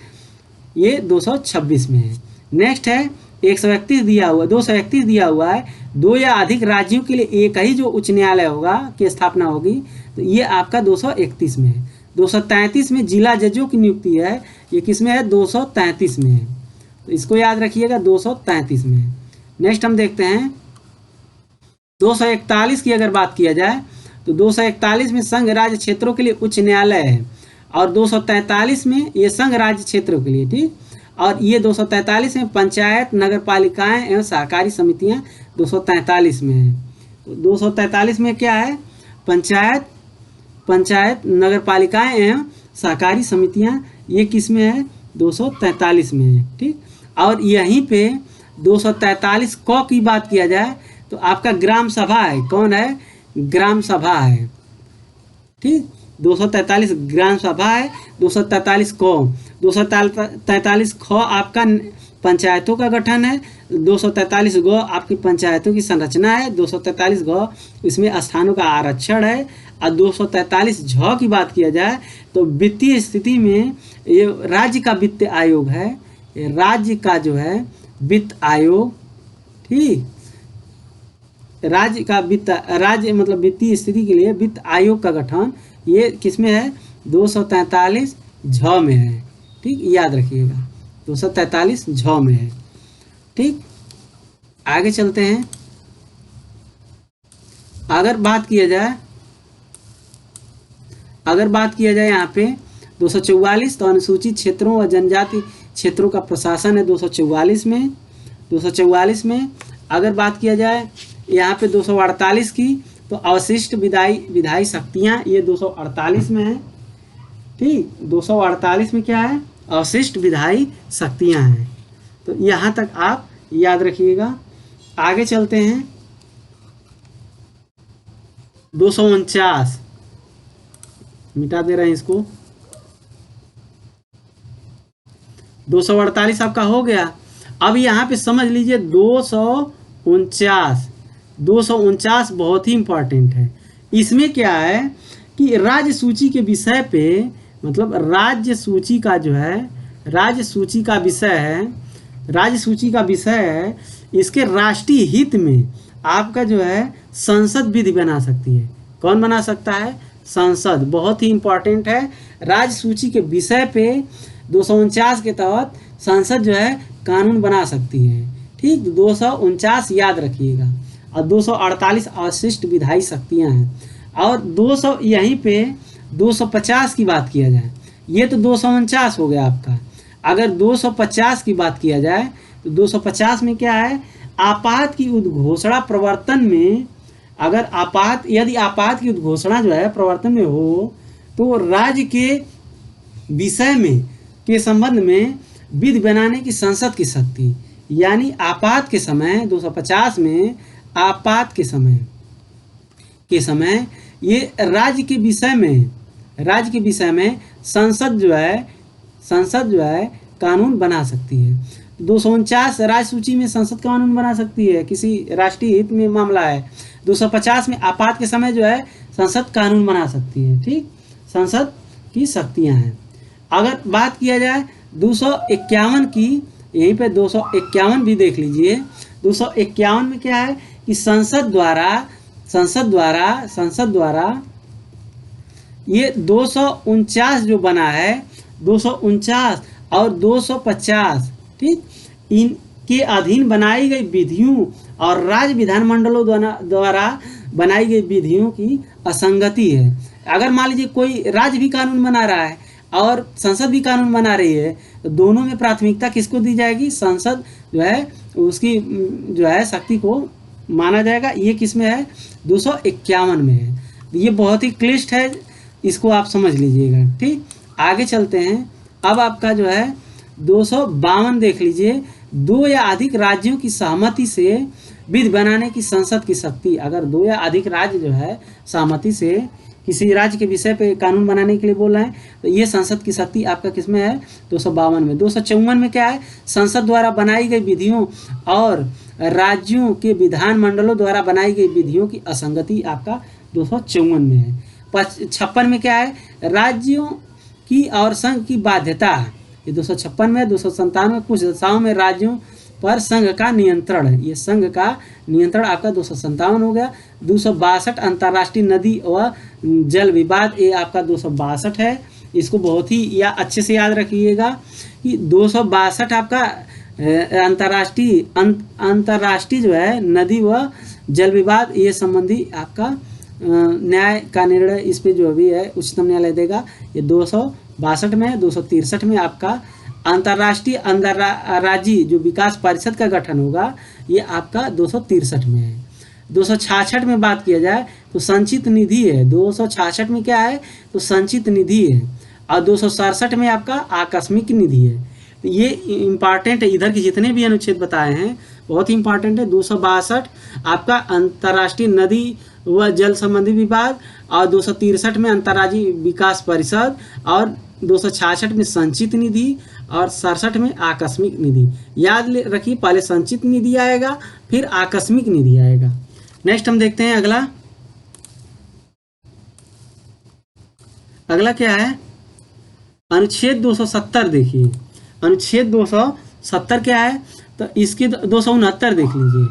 ये 226 में है। नेक्स्ट है 131 दिया हुआ, 231 दिया हुआ है, 2 या अधिक राज्यों के लिए एक ही जो उच्च न्यायालय होगा की स्थापना होगी, तो ये आपका 231 में है। 233 में जिला जजों की नियुक्ति है, ये किस में है, 233 में है, तो इसको याद रखिएगा, 233 में है। नेक्स्ट हम देखते हैं 241 की अगर बात किया जाए तो 241 में संघ राज्य क्षेत्रों के लिए उच्च न्यायालय है, और 243 में ये संघ राज्य क्षेत्रों के लिए, ठीक। और ये 243 में पंचायत, नगर पालिकाएँ एवं सहकारी समितियाँ 243 में है। तो 243 में क्या है, पंचायत, नगर पालिकाएँ एवं सहकारी समितियाँ, ये किस में है, 243 में है, ठीक। और यहीं पे 243 क की बात किया जाए तो आपका ग्राम सभा है, कौन है, ग्राम सभा है, ठीक। 243 ग्राम सभा है। 243 क, 243 ख आपका पंचायतों का गठन है। 243 ग आपकी पंचायतों की संरचना है। 243 ग इसमें स्थानों का आरक्षण है। और 243 झ की बात किया जाए तो वित्तीय स्थिति में ये राज्य का वित्त आयोग है, राज्य का जो है वित्त आयोग, ठीक, राज्य का वित्त, राज्य मतलब वित्तीय स्थिति के लिए वित्त आयोग का गठन, ये किसमें है, 243 झ में है, ठीक, याद रखिएगा, 243 झ में है, ठीक। आगे चलते हैं, अगर बात किया जाए यहाँ पे 244 तो अनुसूचित क्षेत्रों व जनजाति क्षेत्रों का प्रशासन है 244 में। 244 में अगर बात किया जाए यहाँ पे 248 की तो अवशिष्ट विधायी शक्तियाँ, ये 248 में है, ठीक। 248 में क्या है, अवशिष्ट विधायी शक्तियाँ हैं। तो यहाँ तक आप याद रखिएगा। आगे चलते हैं 249, मिटा दे रहे हैं इसको। 248 आपका हो गया। अब यहाँ पे समझ लीजिए 249 बहुत ही इंपॉर्टेंट है। इसमें क्या है कि राज्य सूची के विषय पे, मतलब राज्य सूची का जो है, राज्य सूची का विषय है, इसके राष्ट्रीय हित में आपका जो है संसद विधि बना सकती है। कौन बना सकता है? संसद। बहुत ही इंपॉर्टेंट है। राज्य सूची के विषय पे 249 के तहत संसद जो है कानून बना सकती है। ठीक, 249 याद रखिएगा। और 248 अवशिष्ट विधायी शक्तियाँ हैं। और 200 यहीं पे 250 की बात किया जाए, ये तो 249 हो गया आपका। अगर 250 की बात किया जाए तो 250 में क्या है? आपात की उद्घोषणा प्रवर्तन में, अगर यदि आपात की उद्घोषणा जो है प्रवर्तन में हो तो राज्य के विषय में के संबंध में विधि बनाने की संसद की शक्ति, यानी आपात के समय 250 में आपात के समय ये राज्य के विषय में संसद जो है कानून बना सकती है। 249 राज्य सूची में संसद कानून बना सकती है, किसी राष्ट्रीय हित में मामला है। 250 में आपात के समय जो है संसद कानून बना सकती है। ठीक, संसद की शक्तियां हैं। अगर बात किया जाए 251 की, यहीं पे 251 भी देख लीजिए। 251 में क्या है कि संसद द्वारा ये 249 जो बना है, 249 और 250, ठीक, इनके अधीन बनाई गई विधियों और राज्य विधानमंडलों द्वारा बनाई गई विधियों की असंगति है। अगर मान लीजिए कोई राज्य भी कानून बना रहा है और संसद भी कानून बना रही है, तो दोनों में प्राथमिकता किसको दी जाएगी? संसद जो है उसकी जो है शक्ति को माना जाएगा। ये किस में है? 251 में है। ये बहुत ही क्लिष्ट है, इसको आप समझ लीजिएगा। ठीक, आगे चलते हैं। अब आपका जो है 252 देख लीजिए। 2 या अधिक राज्यों की सहमति से विधि बनाने की संसद की शक्ति। अगर 2 या अधिक राज्य जो है सहमति से किसी राज्य के विषय पे कानून बनाने के लिए बोल रहे हैं, तो ये संसद की शक्ति आपका किस में है? 252 में। 254 में क्या है? संसद द्वारा बनाई गई विधियों और राज्यों के विधानमंडलों द्वारा बनाई गई विधियों की असंगति आपका 254 में है। 56 में क्या है? राज्यों की और संघ की बाध्यता, ये 256 में। 257 में कुछ दशाओं में राज्यों पर संघ का नियंत्रण है, ये संघ का नियंत्रण आपका 257 हो गया। 262 अंतर्राष्ट्रीय नदी व जल विवाद, ये आपका 262 है। इसको बहुत ही या अच्छे से याद रखिएगा कि 262 आपका अंतर्राष्ट्रीय जो है नदी व जल विवाद, ये संबंधी आपका न्याय का निर्णय इस पे जो भी है उच्चतम न्यायालय देगा। ये 262 में। 263 में आपका अंतर्राष्ट्रीय अंतर्राज्यीय जो विकास परिषद का गठन होगा, ये आपका 263 में है। 266 में बात किया जाए तो संचित निधि है। 266 में क्या है? तो संचित निधि है। और 267 में आपका आकस्मिक निधि है। तो ये इम्पॉर्टेंट है, इधर के जितने भी अनुच्छेद बताए हैं बहुत ही इंपॉर्टेंट है। 262 आपका अंतर्राष्ट्रीय नदी व जल संबंधी विवाद, और 263 में अंतर्राज्यीय विकास परिषद, और 266 में संचित निधि, और 67 में आकस्मिक निधि। याद रखिए, पहले संचित निधि आएगा फिर आकस्मिक निधि आएगा। नेक्स्ट हम देखते हैं अगला क्या है? अनुच्छेद 270 देखिए। अनुच्छेद 270 क्या है? तो इसके 269 देख लीजिए।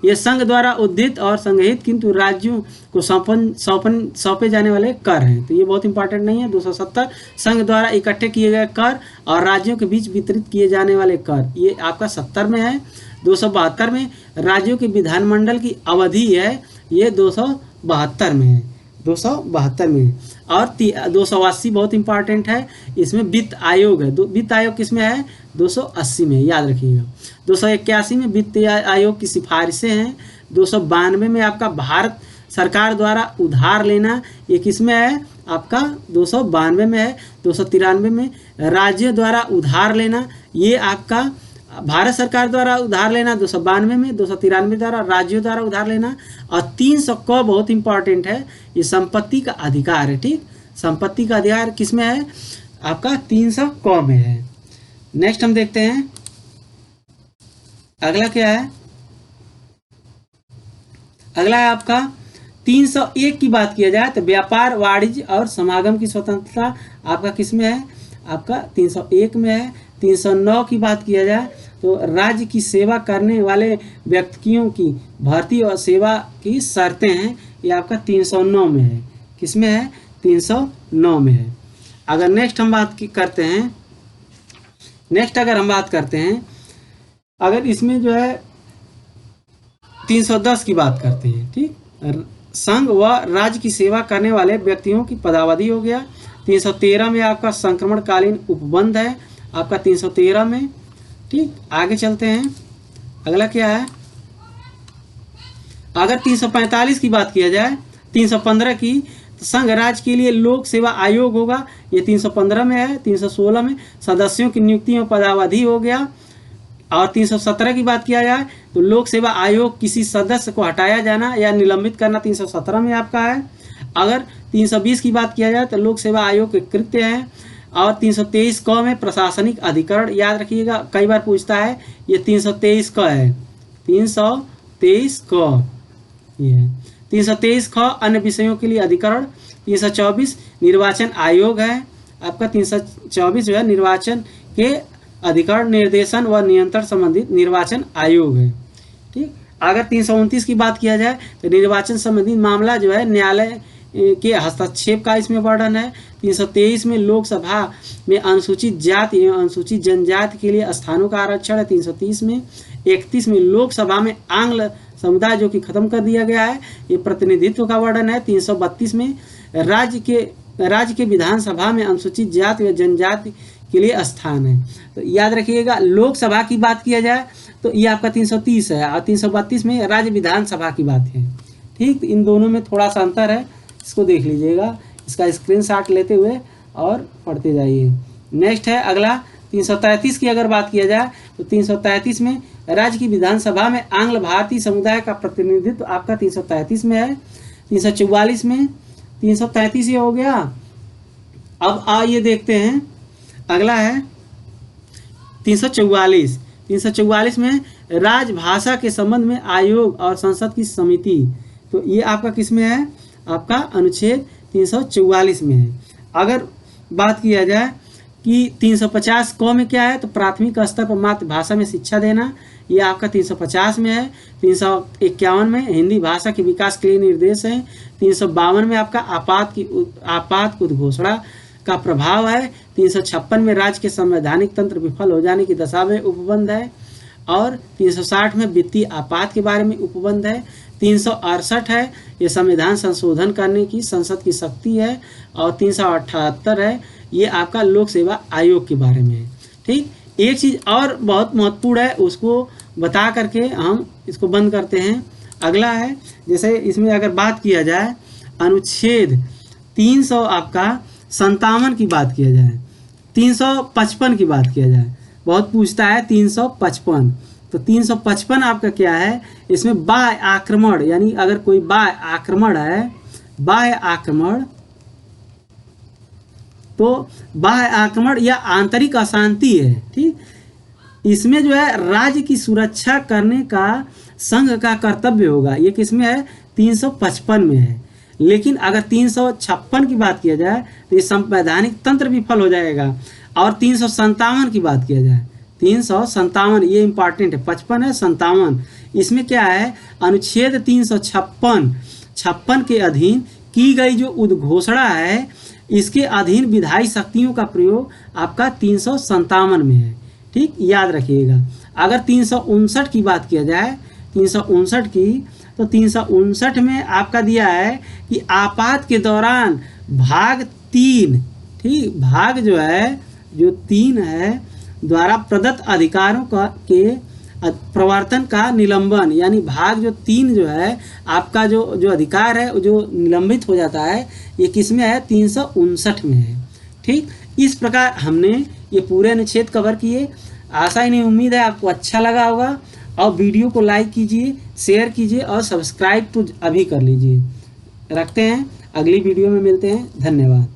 ये संघ द्वारा उद्धित और संग्रहित किंतु राज्यों को सौंपे जाने वाले कर हैं। तो ये बहुत इंपॉर्टेंट नहीं है। 270 संघ द्वारा इकट्ठे किए गए कर और राज्यों के बीच वितरित किए जाने वाले कर, ये आपका 70 में है। 272 में राज्यों के विधानमंडल की अवधि है, ये 272 में है। 272 में। और 280 बहुत इंपॉर्टेंट है, इसमें वित्त आयोग है। वित्त आयोग किस में है? 280 में, याद रखिएगा। 281 में वित्त आयोग की सिफारिशें हैं। 292 में आपका भारत सरकार द्वारा उधार लेना, ये किस में है? आपका 292 में है। 293 में राज्यों द्वारा उधार लेना, ये आपका भारत सरकार द्वारा उधार लेना 292 में। 293 द्वारा राज्यों द्वारा उधार लेना। और 300 क बहुत इंपॉर्टेंट है, ये संपत्ति का अधिकार है। ठीक, संपत्ति का अधिकार किस में है? आपका 300 क में है। नेक्स्ट हम देखते हैं अगला क्या है? अगला है आपका 301 की बात किया जाए तो व्यापार, वाणिज्य और समागम की स्वतंत्रता आपका किस में है? आपका 301 में है। 309 की बात किया जाए तो राज्य की सेवा करने वाले व्यक्तियों की भर्ती और सेवा की शर्तें हैं, ये आपका 309 में है। किस में है? 309 में है। अगर नेक्स्ट हम बात करते हैं, अगर इसमें जो है 310 की बात करते हैं, ठीक, संघ व राज्य की सेवा करने वाले व्यक्तियों की पदावधि हो गया। 313 में आपका संक्रमणकालीन उपबंध है आपका 313 में, ठीक। आगे चलते हैं, अगला क्या है? अगर 345 की बात किया जाए, 315 की, तो संघ राज्य के लिए लोक सेवा आयोग होगा, ये 315 में है। 316 में सदस्यों की नियुक्ति और पदावधि हो गया। और 317 की बात किया जाए तो लोक सेवा आयोग किसी सदस्य को हटाया जाना या निलंबित करना 317 में आपका है। अगर 320 की बात किया जाए तो लोक सेवा आयोग के कृत्य है। और 323 क में प्रशासनिक अधिकरण, याद रखिएगा, कई बार पूछता है, ये 323 क है, 323 क ये है। 323 ख अन्य विषयों के लिए अधिकरण। 324 निर्वाचन आयोग है आपका, 324 जो है निर्वाचन के अधिकरण, निर्देशन व नियंत्रण संबंधित निर्वाचन आयोग है, ठीक। अगर 329 की बात किया जाए तो निर्वाचन संबंधित मामला जो है न्यायालय के हस्तक्षेप का इसमें वर्णन है। 323 में लोकसभा में अनुसूचित जाति एवं अनुसूचित जनजाति के लिए स्थानों का आरक्षण है। 330 में 31 में लोकसभा में आंग्ल समुदाय जो कि खत्म कर दिया गया है, ये प्रतिनिधित्व का वर्णन है। 332 में राज्य के विधानसभा में अनुसूचित जाति व जनजाति के लिए स्थान है। तो याद रखिएगा, लोकसभा की बात किया जाए तो ये आपका 330 है और 332 में राज्य विधानसभा की बात है, ठीक। इन दोनों में थोड़ा सा अंतर है, इसको देख लीजिएगा, इसका स्क्रीनशॉट लेते हुए और पढ़ते जाइए। नेक्स्ट है अगला 333 की अगर बात किया जाए तो 333 में राज्य की विधानसभा में आंग्ल भारतीय समुदाय का प्रतिनिधित्व आपका 333 में है। 344 में 333 ये हो गया। अब आइए देखते हैं, अगला है 344। 344 में राजभाषा के संबंध में आयोग और संसद की समिति, तो ये आपका किस में है? आपका अनुच्छेद 344 में है। अगर बात किया जाए कि 350 क में क्या है, तो प्राथमिक स्तर पर मातृभाषा में शिक्षा देना, ये आपका 350 में है। 351 में हिंदी भाषा के विकास के लिए निर्देश है। 352 में आपका आपात उद्घोषणा का प्रभाव है। 356 में राज्य के संवैधानिक तंत्र विफल हो जाने की दशा में उपबंध है। और 360 में वित्तीय आपात के बारे में उपबंध है। 368 है, ये संविधान संशोधन करने की संसद की शक्ति है। और 378 है, ये आपका लोक सेवा आयोग के बारे में है, ठीक। एक चीज़ और बहुत महत्वपूर्ण है, उसको बता करके हम इसको बंद करते हैं। अगला है, जैसे इसमें अगर बात किया जाए अनुच्छेद 357 की बात किया जाए, 355 की बात किया जाए, बहुत पूछता है 355, तो 355 आपका क्या है? इसमें बाह्य आक्रमण, यानी अगर कोई बाह्य आक्रमण है, बाह्य आक्रमण, तो बाह्य आक्रमण या आंतरिक अशांति है, ठीक। इसमें जो है राज्य की सुरक्षा करने का संघ का कर्तव्य होगा, ये किसमें है? 355 में है। लेकिन अगर 356 की बात किया जाए तो ये संवैधानिक तंत्र विफल हो जाएगा। और 357 की बात किया जाए, 357 ये इंपॉर्टेंट है, 55 है 57, इसमें क्या है? अनुच्छेद 356 के अधीन की गई जो उद्घोषणा है, इसके अधीन विधायी शक्तियों का प्रयोग आपका 357 में है, ठीक, याद रखिएगा। अगर 359 की बात किया जाए, 359 की, तो 359 में आपका दिया है कि आपात के दौरान भाग 3, ठीक, भाग जो है, जो 3 है, द्वारा प्रदत्त अधिकारों का के प्रवर्तन का निलंबन, यानी भाग जो 3 जो है आपका जो अधिकार है जो निलंबित हो जाता है, ये किस में है? 359 में है, ठीक। इस प्रकार हमने ये पूरे अनुच्छेद कवर किए। आशा ही नहीं, उम्मीद है आपको अच्छा लगा होगा। और वीडियो को लाइक कीजिए, शेयर कीजिए और सब्सक्राइब तो अभी कर लीजिए। रखते हैं, अगली वीडियो में मिलते हैं। धन्यवाद।